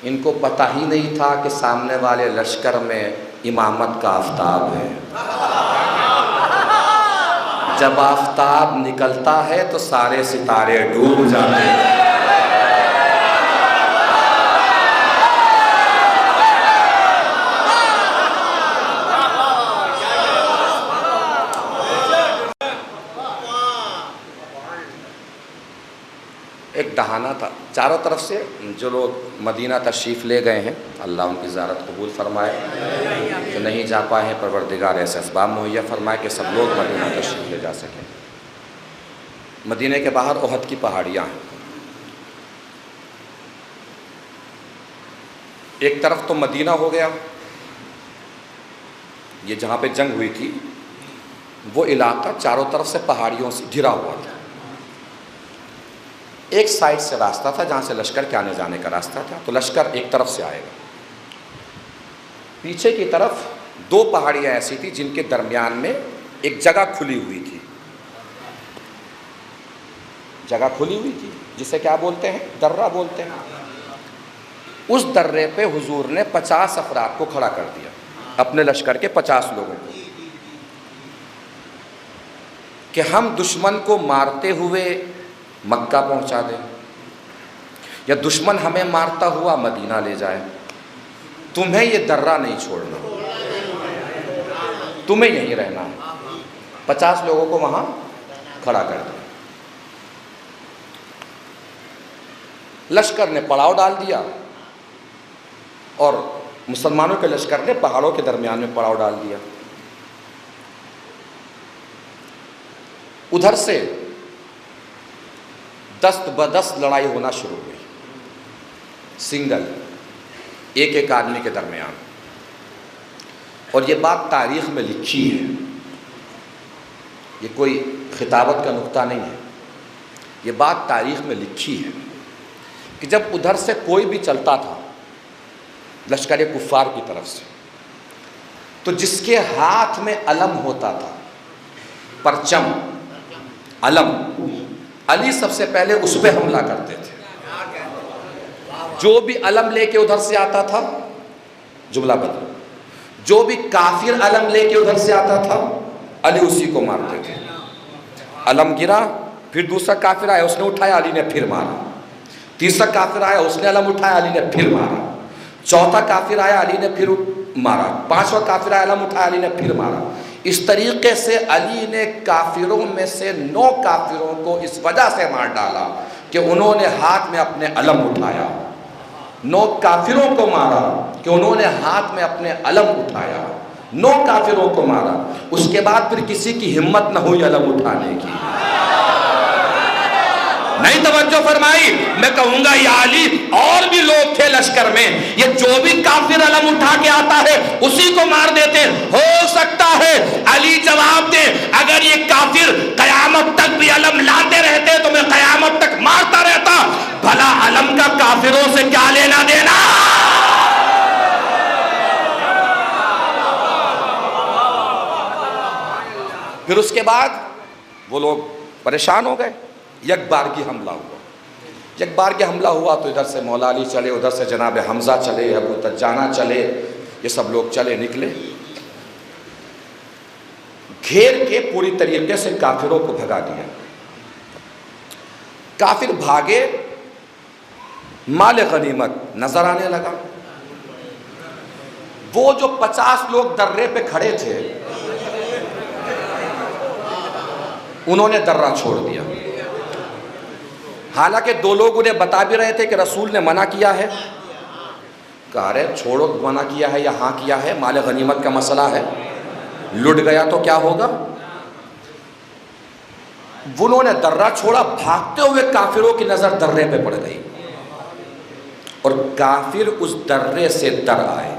ان کو پتہ ہی نہیں تھا کہ سامنے والے لشکر میں امامت کا آفتاب ہے. جب آفتاب نکلتا ہے تو سارے ستارے ڈوب جاتے ہیں. ایک دہانہ تھا چاروں طرف سے. جو لوگ مدینہ تشریف لے گئے ہیں اللہ ان کی زیارت قبول فرمائے. جو نہیں جا پائے ہیں پروردگار ایسے اسباب مہیا فرمائے کہ سب لوگ مدینہ تشریف لے جا سکیں. مدینہ کے باہر احد کی پہاڑیاں ہیں. ایک طرف تو مدینہ ہو گیا, یہ جہاں پہ جنگ ہوئی تھی وہ علاقہ چاروں طرف سے پہاڑیوں سے گھرا ہوا تھا. ایک سائڈ سے راستہ تھا جہاں سے لشکر کے آنے جانے کا راستہ تھا, تو لشکر ایک طرف سے آئے گا. پیچھے کی طرف دو پہاڑیاں ایسی تھی جن کے درمیان میں ایک جگہ کھلی ہوئی تھی. جگہ کھلی ہوئی تھی جسے کیا بولتے ہیں, درہ بولتے ہیں. اس درے پہ حضور نے 50 افراد کو کھڑا کر دیا, اپنے لشکر کے 50 لوگوں کو, کہ ہم دشمن کو مارتے ہوئے مکہ پہنچا دیں یا دشمن ہمیں مارتا ہوا مدینہ لے جائے. تمہیں یہ درہ نہیں چھوڑنا, تمہیں یہیں رہنا ہے. 50 لوگوں کو وہاں کھڑا کر دیا. لشکر نے پڑاؤ ڈال دیا اور مسلمانوں کے لشکر نے پہاڑوں کے درمیان میں پڑاؤ ڈال دیا. ادھر سے دست بدست لڑائی ہونا شروع ہوئی, سنگل ایک ایک آدمی کے درمیان. اور یہ بات تاریخ میں لکھی ہے, یہ کوئی خطابت کا نقطہ نہیں ہے, یہ بات تاریخ میں لکھی ہے کہ جب ادھر سے کوئی بھی چلتا تھا لشکر کفار کی طرف سے, تو جس کے ہاتھ میں علم ہوتا تھا, پرچم, علم, علی سب سے پہلے اس پہ حملہ کرتے تھے. جو بھی علم لے کے ادھر سے آتا تھا, جملہ بدل, جو بھی کافر علم لے کے ادھر سے آتا تھا علی اسی کو مارتے تھے. علم گرا, پھر دوسرا کافر آیا, اس نے اٹھایا, علی نے پھر مارا. تیسرا کافر آیا, اس نے علم اٹھایا, علی نے پھر مارا. چوتھا کافر آیا, علی نے پھر مارا. پانچواں کافر آیا, علم اٹھایا, علی نے پھر مارا. اس طریقے سے علی نے کافروں میں سے 9 کافروں کو اس وجہ سے مار ڈالا کہ انہوں نے ہاتھ میں اپنے علم اٹھایا. 9 کافروں کو مارا کہ انہوں نے ہاتھ میں اپنے علم اٹھایا. 9 کافروں کو مارا. اس کے بعد پھر کسی کی ہمت نہ ہوئی علم اٹھانے کی. نہیں توجہ فرمائی. میں کہوں گا یا علی, اور بھی لوگ تھے لشکر میں, یہ جو بھی کافر علم اٹھا کے آتا ہے اسی کو مار دیتے. ہو سکتا ہے علی جواب دے, اگر یہ کافر قیامت تک بھی علم لاتے رہتے تو میں قیامت تک مارتا رہتا. بھلا علم کا کافروں سے کیا لینا دینا. پھر اس کے بعد وہ لوگ پریشان ہو گئے. یک بار کی حملہ ہوا. یک بار کی حملہ ہوا تو ادھر سے مولا علی چلے, ادھر سے جناب حمزہ چلے, ابو دجانہ چلے, یہ سب لوگ چلے نکلے. گھیر کے پوری طریقے سے کافروں کو بھگا دیا. کافر بھاگے, مال غنیمت نظر آنے لگا. وہ جو 50 لوگ درے پہ کھڑے تھے انہوں نے درہ چھوڑ دیا. حالانکہ 2 لوگ انہیں بتا بھی رہے تھے کہ رسول نے منع کیا ہے. کہا رہے چھوڑو, منع کیا ہے یا ہاں کیا ہے, مال غنیمت کا مسئلہ ہے, لٹ گیا تو کیا ہوگا. انہوں نے درہ چھوڑا. بھاگتے ہوئے کافروں کی نظر درے پہ پڑ گئی اور کافر اس درے سے در آئے.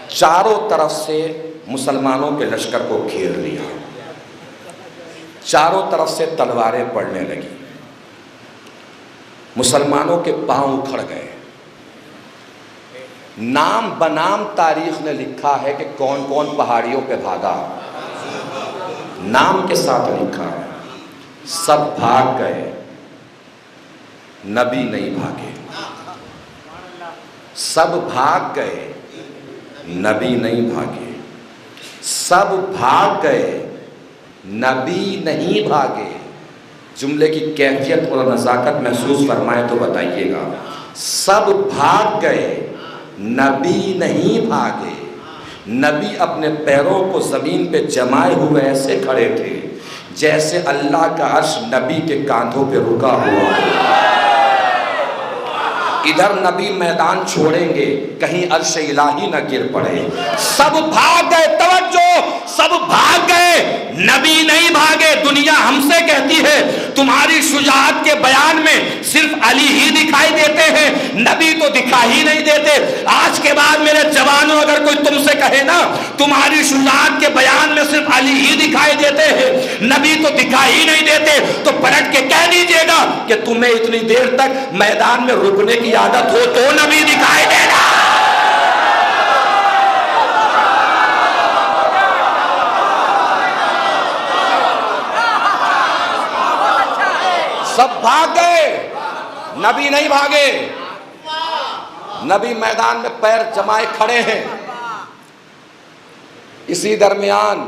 چاروں طرف سے مسلمانوں کے لشکر کو گھیر لیا. چاروں طرف سے تلواریں پڑنے لگی. مسلمانوں کے پاؤں اکھڑ گئے. نام بنام تاریخ نے لکھا ہے کہ کون کون پہاڑیوں پہ بھاگا، نام کے ساتھ لکھا ہے۔ سب بھاگ گئے، نبی نہیں بھاگے۔ سب بھاگ گئے، نبی نہیں بھاگے۔ سب بھاگ گئے، نبی نہیں بھاگے۔ جملے کی کیفیت اور نزاکت محسوس فرمائے تو بتائیے گا۔ سب بھاگ گئے، نبی نہیں بھاگے۔ نبی اپنے پیروں کو زمین پہ جمائے ہوئے ایسے کھڑے تھے جیسے اللہ کا عرش نبی کے کاندھوں پہ رکا ہوا ہے۔ ادھر نبی میدان چھوڑیں گے کہیں عرش الہی نہ گر پڑے۔ سب بھاگ گئے، توجہ، سب بھاگ گئے، نبی نہیں بھاگے۔ دنیا ہم سے کہتی ہے تمہاری شجاعت کے بیان میں صرف علی ہی دکھائی دیتے ہیں، نبی تو دکھائی ہی نہیں دیتے۔ آج کے بعد میرے جوانوں اگر کوئی تم سے کہے نا تمہاری شجاعت کے بیان میں صرف علی ہی دکھائی دیتے ہیں، نبی تو دکھائی ہی نہیں دیتے، تو پلٹ کے کہہ دیجیے گا کہ تمہیں اتنی دیر تک میدان میں رکنے کی عادت ہو تو نبی دکھائی دے گا۔ سب بھاگ گئے، نبی نہیں بھاگے۔ نبی میدان میں پیر جمائے کھڑے ہیں۔ اسی درمیان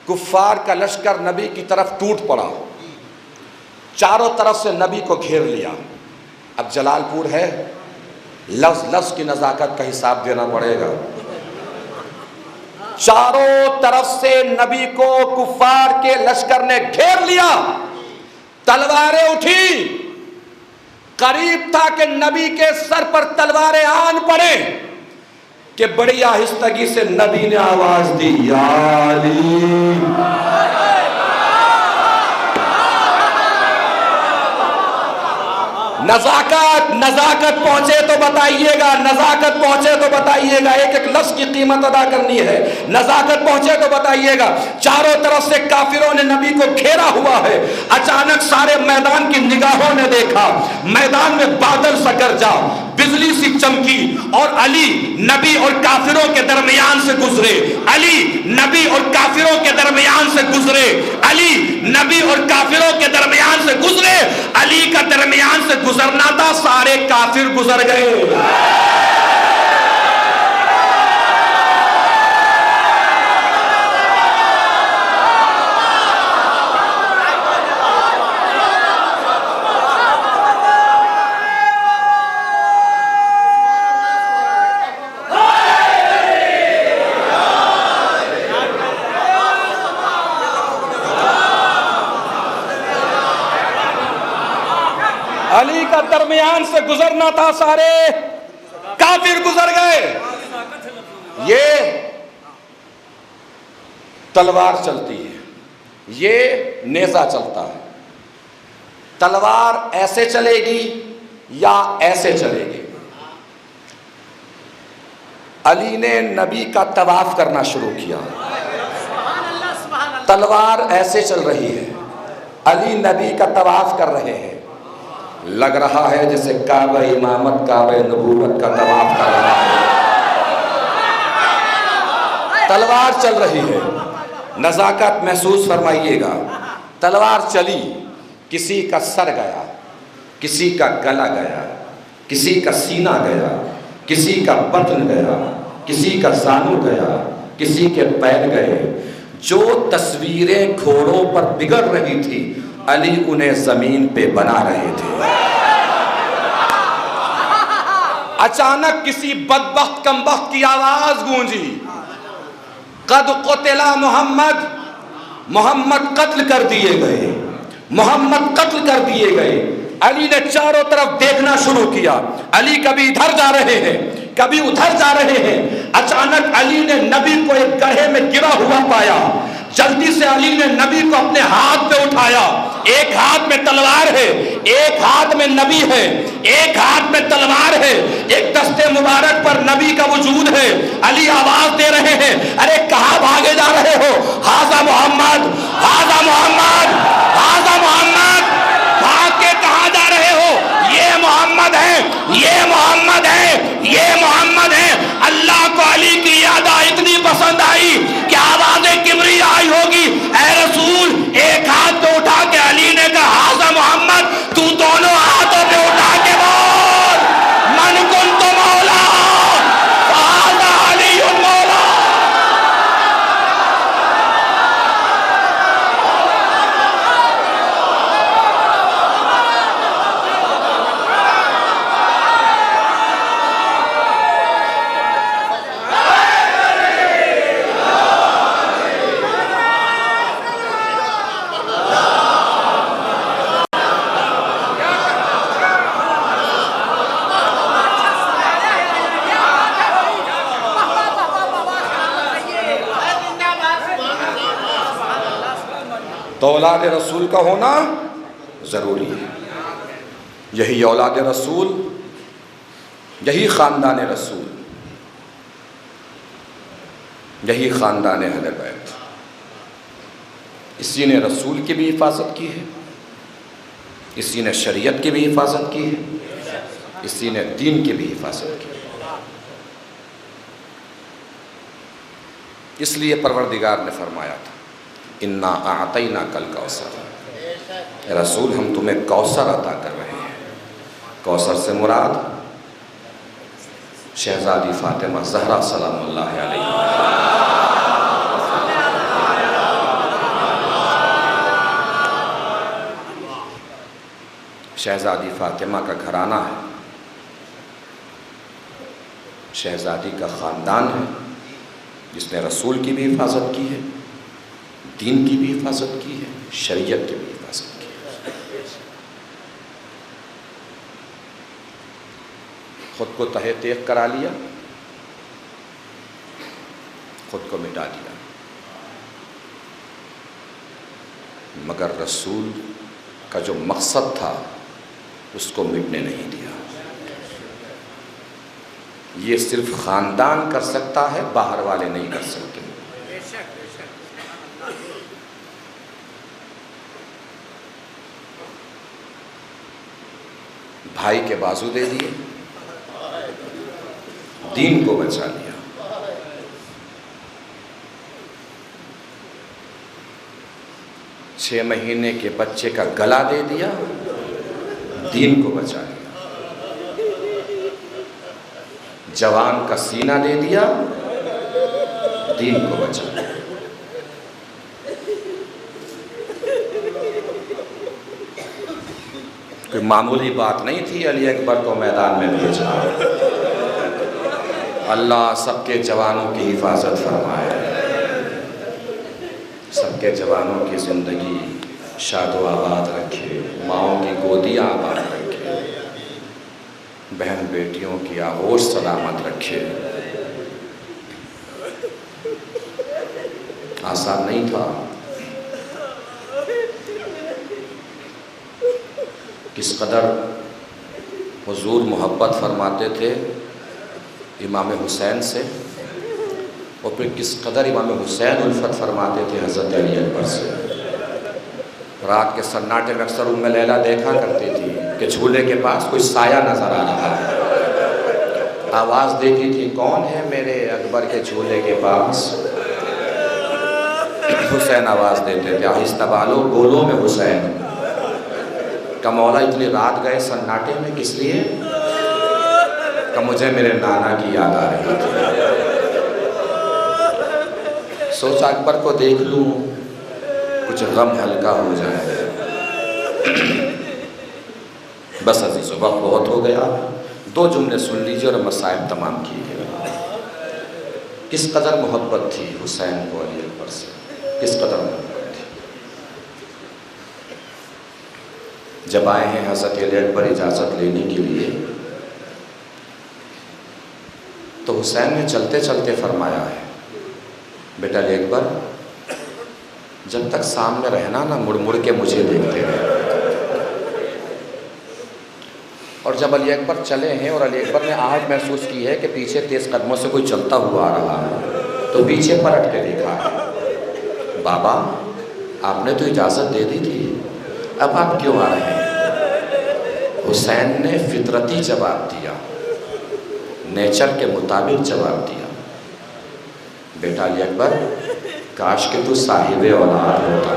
کفار کا لشکر نبی کی طرف ٹوٹ پڑا، چاروں طرف سے نبی کو گھیر لیا۔ اب جلال پور ہے، لفظ لفظ کی نزاکت کا حساب دینا پڑے گا۔ چاروں طرف سے نبی کو کفار کے لشکر نے گھیر لیا، تلواریں اٹھی، قریب تھا کہ نبی کے سر پر تلواریں آن پڑے کہ بڑی آہستگی سے نبی نے آواز دی، یا علی۔ نزاکت پہنچے تو بتائیے گا، نزاکت پہنچے تو بتائیے گا، ایک ایک لفظ کی قیمت ادا کرنی ہے۔ نزاکت پہنچے تو بتائیے گا۔ چاروں طرف سے کافروں نے نبی کو گھیرا ہوا ہے۔ اچانک سارے میدان کی نگاہوں نے دیکھا، میدان میں بادل سا گرجا، بجلی سی چمکی، اور علی نبی اور کافروں کے درمیان سے گزرے۔ علی نبی اور کافروں کے درمیان سے گزرے۔ علی نبی اور کافروں کے درمیان سے گزرے۔ علی کا درمیان سے گزرنا تھا، سارے کافر گزر گئے۔ علی کا درمیان سے گزرنا تھا، سارے کافر گزر گئے۔ یہ تلوار چلتی ہے، یہ نیزہ چلتا ہے۔ تلوار ایسے چلے گی یا ایسے چلے گی۔ علی نے نبی کا طواف کرنا شروع کیا، تلوار ایسے چل رہی ہے، علی نبی کا طواف کر رہے ہیں۔ لگ رہا ہے جیسے کعبہ امامت، کعبہ نبوت کا طواف کر رہا ہے۔ تلوار چل رہی ہے، نزاکت محسوس فرمائیے گا۔ تلوار چلی، کسی کا سر گیا، کسی کا گلا گیا، کسی کا سینہ گیا، کسی کا بطن گیا، کسی کا زانو گیا، کسی کے پیر گئے۔ جو تصویریں گھوڑوں پر بگڑ رہی تھی علی انہیں زمین پہ بنا رہے تھے۔ اچانک کسی بدبخت کمبخت کی آواز گونجی، قد قتل محمد، محمد قتل کر دیے گئے، محمد قتل کر دیے گئے۔ علی نے چاروں طرف دیکھنا شروع کیا، علی کبھی ادھر جا رہے ہیں، کبھی ادھر جا رہے ہیں۔ اچانک علی نے نبی کو ایک گڑھے میں گرا ہوا پایا، جلدی سے علی نے نبی کو اپنے ہاتھ پہ اٹھایا۔ ایک ہاتھ میں تلوار ہے، ایک ہاتھ میں نبی ہے، ایک ہاتھ میں تلوار ہے، ایک دستے مبارک پر نبی کا وجود ہے۔ علی آواز دے رہے ہیں، ارے کہاں بھاگے جا رہے ہو؟ ہاذا محمد، ہاذا محمد، ہاذا محمد۔ بھاگ کے کہاں جا رہے ہو؟ یہ محمد ہے، یہ محمد ہے، یہ تو اولاد رسول کا ہونا ضروری ہے۔ یہی اولاد رسول، یہی خاندان رسول، یہی خاندان اہل بیت، اسی نے رسول کی بھی حفاظت کی ہے، اسی نے شریعت کی بھی حفاظت کی ہے، اسی نے دین کی بھی حفاظت کی ہے۔ اس لیے پروردگار نے فرمایا تھا انا اعطیناک الکوثر، اے رسول ہم تمہیں کوثر عطا کر رہے ہیں۔ کوثر سے مراد شہزادی فاطمہ زہرا سلام اللہ علیہ، شہزادی فاطمہ کا گھرانہ ہے، شہزادی کا خاندان ہے جس نے رسول کی بھی حفاظت کی ہے، دین کی بھی حفاظت کی ہے، شریعت کی بھی حفاظت کی ہے۔ خود کو تہہ تیغ کرا لیا، خود کو مٹا دیا، مگر رسول کا جو مقصد تھا اس کو مٹنے نہیں دیا۔ یہ صرف خاندان کر سکتا ہے، باہر والے نہیں کر سکتے۔ بھائی کے بازو دے دیے، دین کو بچا لیا۔ 6 مہینے کے بچے کا گلا دے دیا، دین کو بچا لیا۔ جوان کا سینہ دے دیا، دین کو بچا لیا۔ کوئی معمولی بات نہیں تھی علی اکبر کو میدان میں بھیجنا۔ اللہ سب کے جوانوں کی حفاظت فرمائے، سب کے جوانوں کی زندگی شاد و آباد رکھے، ماؤں کی گودیاں آباد رکھے، بہن بیٹیوں کی آغوش سلامت رکھے۔ آسان نہیں تھا۔ کس قدر حضور محبت فرماتے تھے امام حسین سے، اور پھر کس قدر امام حسین الفت فرماتے تھے حضرت علی اکبر سے۔ رات کے سناٹے میں اکثر ام لیلہ دیکھا کرتی تھی کہ جھولے کے پاس کوئی سایہ نظر آ رہا ہے، آواز دیتی تھی کون ہے میرے اکبر کے جھولے کے پاس؟ حسین آواز دیتے تھے آہستہ بالو بولو میں حسین۔ کہ مولا اتنی رات گئے سناٹے میں کس لیے؟ کہ مجھے میرے نانا کی یاد آ رہی تھی، سوچا اکبر کو دیکھ لوں کچھ غم ہلکا ہو جائے۔ بس عزیز وقت بہت ہو گیا، 2 جملے سن لیجیے اور مسائل تمام کیجیے۔ کس قدر محبت تھی حسین کو علی اکبر سے، کس قدر محبت تھی۔ جب آئے ہیں حضرت علی اکبر اجازت لینے کے لیے، تو حسین نے چلتے چلتے فرمایا ہے بیٹا علی اکبر جب تک سامنے رہنا نہ مڑ مڑ کے مجھے دیکھتے رہے۔ اور جب علی اکبر چلے ہیں اور علی اکبر نے آہٹ محسوس کی ہے کہ پیچھے تیز قدموں سے کوئی چلتا ہوا آ رہا ہے، تو پیچھے پلٹ کے دیکھا ہے۔ بابا آپ نے تو اجازت دے دی تھی، اب آپ کیوں آ رہے ہیں؟ حسین نے فطرتی جواب دیا، نیچر کے مطابق جواب دیا، بیٹا علی اکبر کاش کہ تو صاحب اولاد ہوتا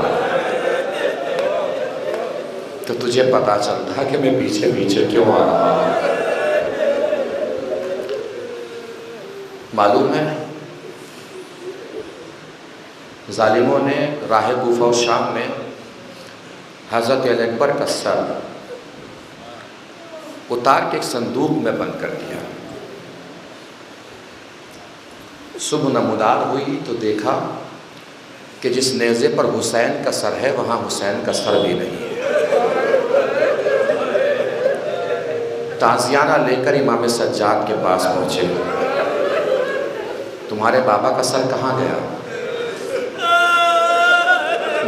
تو تجھے پتا چلتا کہ میں پیچھے پیچھے کیوں آ رہا ہوں۔ معلوم ہے ظالموں نے راہ کوفہ و شام میں حضرت علی اکبر کا سر اتار کے ایک صندوق میں بند کر دیا۔ صبح نمودار ہوئی تو دیکھا کہ جس نیزے پر حسین کا سر ہے وہاں حسین کا سر بھی نہیں ہے۔ تعزیانہ لے کر امام سجاد کے پاس پہنچے، تمہارے بابا کا سر کہاں گیا؟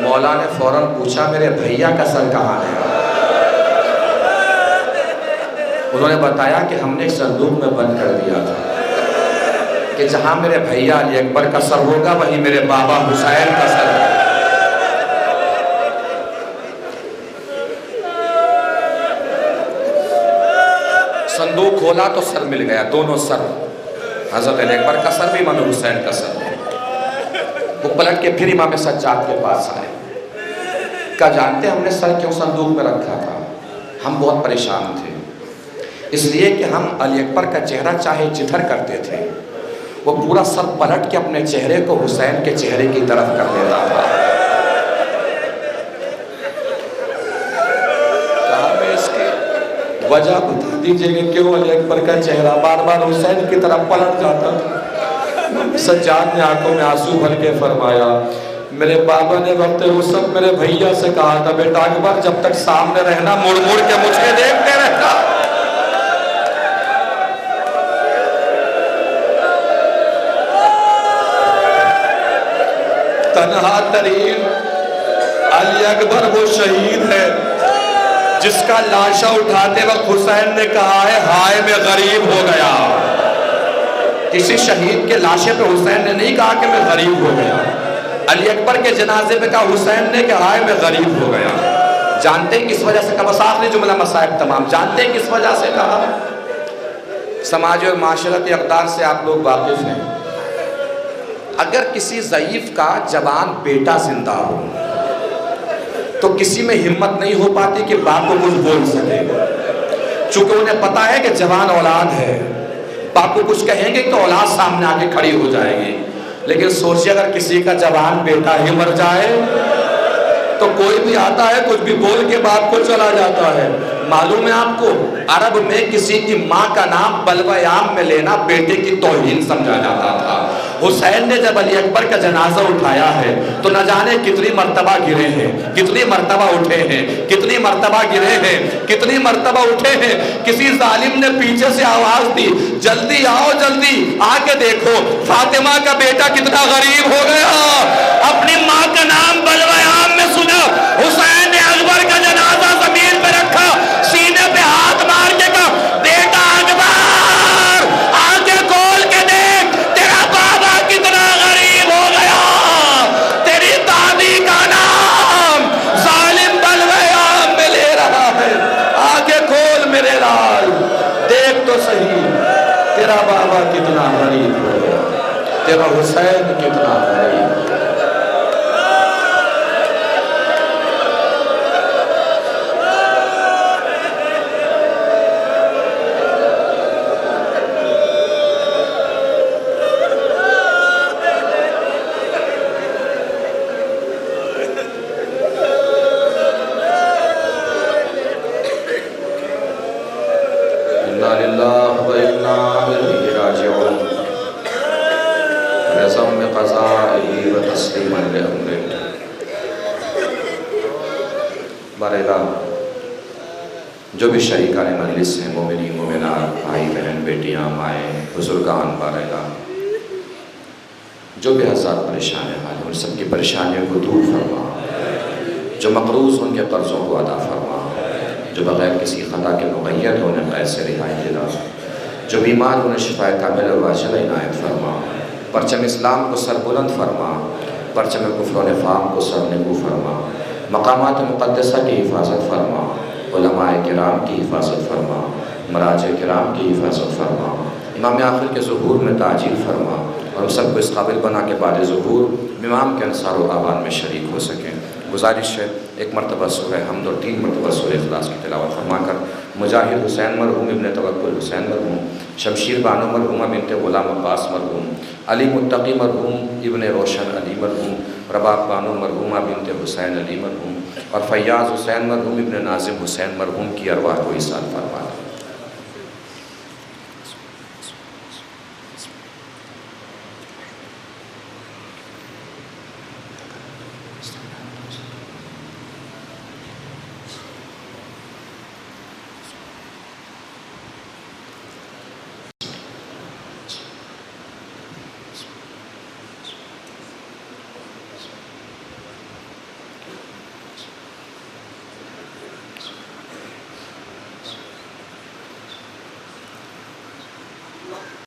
مولا نے فوراً پوچھا میرے بھیا کا سر کہاں ہے؟ انہوں نے بتایا کہ ہم نے ایک صندوق میں بند کر دیا تھا کہ جہاں میرے بھیا علی اکبر کا سر ہوگا وہیں میرے بابا حسین کا سر ہوگا۔ صندوق کھولا تو سر مل گیا، دونوں سر، حضرت علی اکبر کا سر بھی، امام حسین کا سر۔ وہ پلٹ کے پھر امام سجاد کے پاس آئے، کہا جانتے ہم نے سر کیوں صندوق میں رکھا تھا؟ ہم بہت پریشان تھے، اس لیے کہ ہم علی اکبر کا چہرہ چاہے جدھر کرتے تھے وہ پورا سر پلٹ کے اپنے چہرے کو حسین کے چہرے کی طرف کر دیتا تھا۔ کہا میں اس کی وجہ بتا دیجئے کہ کیوں علی اکبر کا چہرہ بار بار حسین کی طرف پلٹ جاتا تھا؟ سجاد نے آنکھوں میں آنسو بھر کے فرمایا میرے بابا نے وقت وسط میرے بھیا سے کہا تھا بیٹا اکبر جب تک سامنے رہنا مڑ مڑ کے مجھے دیکھتے رہنا۔ تنہا ترین علی اکبر وہ شہید ہے جس کا لاشا اٹھاتے وقت حسین نے کہا ہے ہائے میں غریب ہو گیا۔ کسی شہید کے لاشے پہ حسین نے نہیں کہا کہ میں غریب ہو گیا، علی اکبر کے جنازے پہ کہا حسین نے کہ ہائے میں غریب ہو گیا۔ جانتے ہیں کس وجہ سے کہا؟ بس آخری جملہ مصائب تمام، جانتے ہیں کس وجہ سے کہا؟ سماجی اور معاشرتی اقدار سے آپ لوگ واقف ہیں، اگر کسی ضعیف کا جوان بیٹا زندہ ہو تو کسی میں ہمت نہیں ہو پاتی کہ باپ کو کچھ بول سکے، چونکہ انہیں پتا ہے کہ جوان اولاد ہے، باپ کو کچھ کہیں گے تو اولاد سامنے آ کے کھڑی ہو جائے گی۔ لیکن سوچیے اگر کسی کا جوان بیٹا ہی مر جائے تو کوئی بھی آتا ہے کچھ بھی بول کے باپ کو چلا جاتا ہے۔ معلوم ہے آپ کو عرب میں کسی کی ماں کا نام بلوہ عام میں لینا بیٹے کی توہین سمجھا جاتا تھا۔ حسین نے جب علی اکبر کا جنازہ اٹھایا ہے تو نہ جانے کتنی مرتبہ گرے ہیں، کتنی مرتبہ اٹھے ہیں، کتنی مرتبہ گرے ہیں، کتنی مرتبہ اٹھے ہیں۔ کسی ظالم نے پیچھے سے آواز دی جلدی آؤ، جلدی آ کے دیکھو فاطمہ کا بیٹا کتنا غریب ہو گیا۔ اپنی ماں کا نام بلوہ عام میں سنا، حسین نے اکبر کا جنازہ زمین پہ رکھا، سینے پہ ہاتھ مار کے کہا بیٹا اکبر آ کے کھول کے دیکھ تیرا بابا کتنا غریب ہو گیا، تیری دادی کا نام ظالم بلوہ عام میں لے رہا ہے، آ کے کھول میرے لال دیکھ تو صحیح تیرا بابا کتنا غریب ہو گیا، تیرا حسین کتنا غریب ہو گیا۔ جو بھی شریکان مجلس ہیں، مومنین مومنات، بھائی بہن، بیٹیاں، مائیں، بزرگان بارگاہ، جو بھی حضرات پریشان حال ہیں ان سب کی پریشانیوں کو دور فرما، جو مقروض ان کے قرضوں کو ادا فرما، جو بغیر کسی خطا کے مقید ہیں انہیں قید سے رہائی دلا، جو بیمار انہیں شفا کامل و واجب عنایت فرما، پرچم اسلام کو سر بلند فرما، پرچم کفر و نفاق کو سر نگو فرما، مقامات مقدسہ کی حفاظت فرما، علماء کرام کی حفاظت فرما، مراجع کرام کی حفاظت فرما، امام آخر کے ظہور میں تعجیل فرما، اور ہم سب کو اس قابل بنا کے بعد ظہور امام کے انصار و اعوان میں شریک ہو سکیں۔ گزارش ہے ایک مرتبہ سورہ حمد اور 3 مرتبہ سورہ اخلاص کی تلاوت فرما کر مجاہد حسین مرحوم ابن توکل حسین مرحوم، شمشیر بانو مرحومہ بنت غلام عباس مرحوم، علی متقی مرحوم ابن روشن علی مرحوم، رباب بانو مرحومہ بنت حسین علی مرحوم، اور فیاض حسین مرحوم ابن ناظم حسین مرحوم کی ارواح کو ایصال فرما۔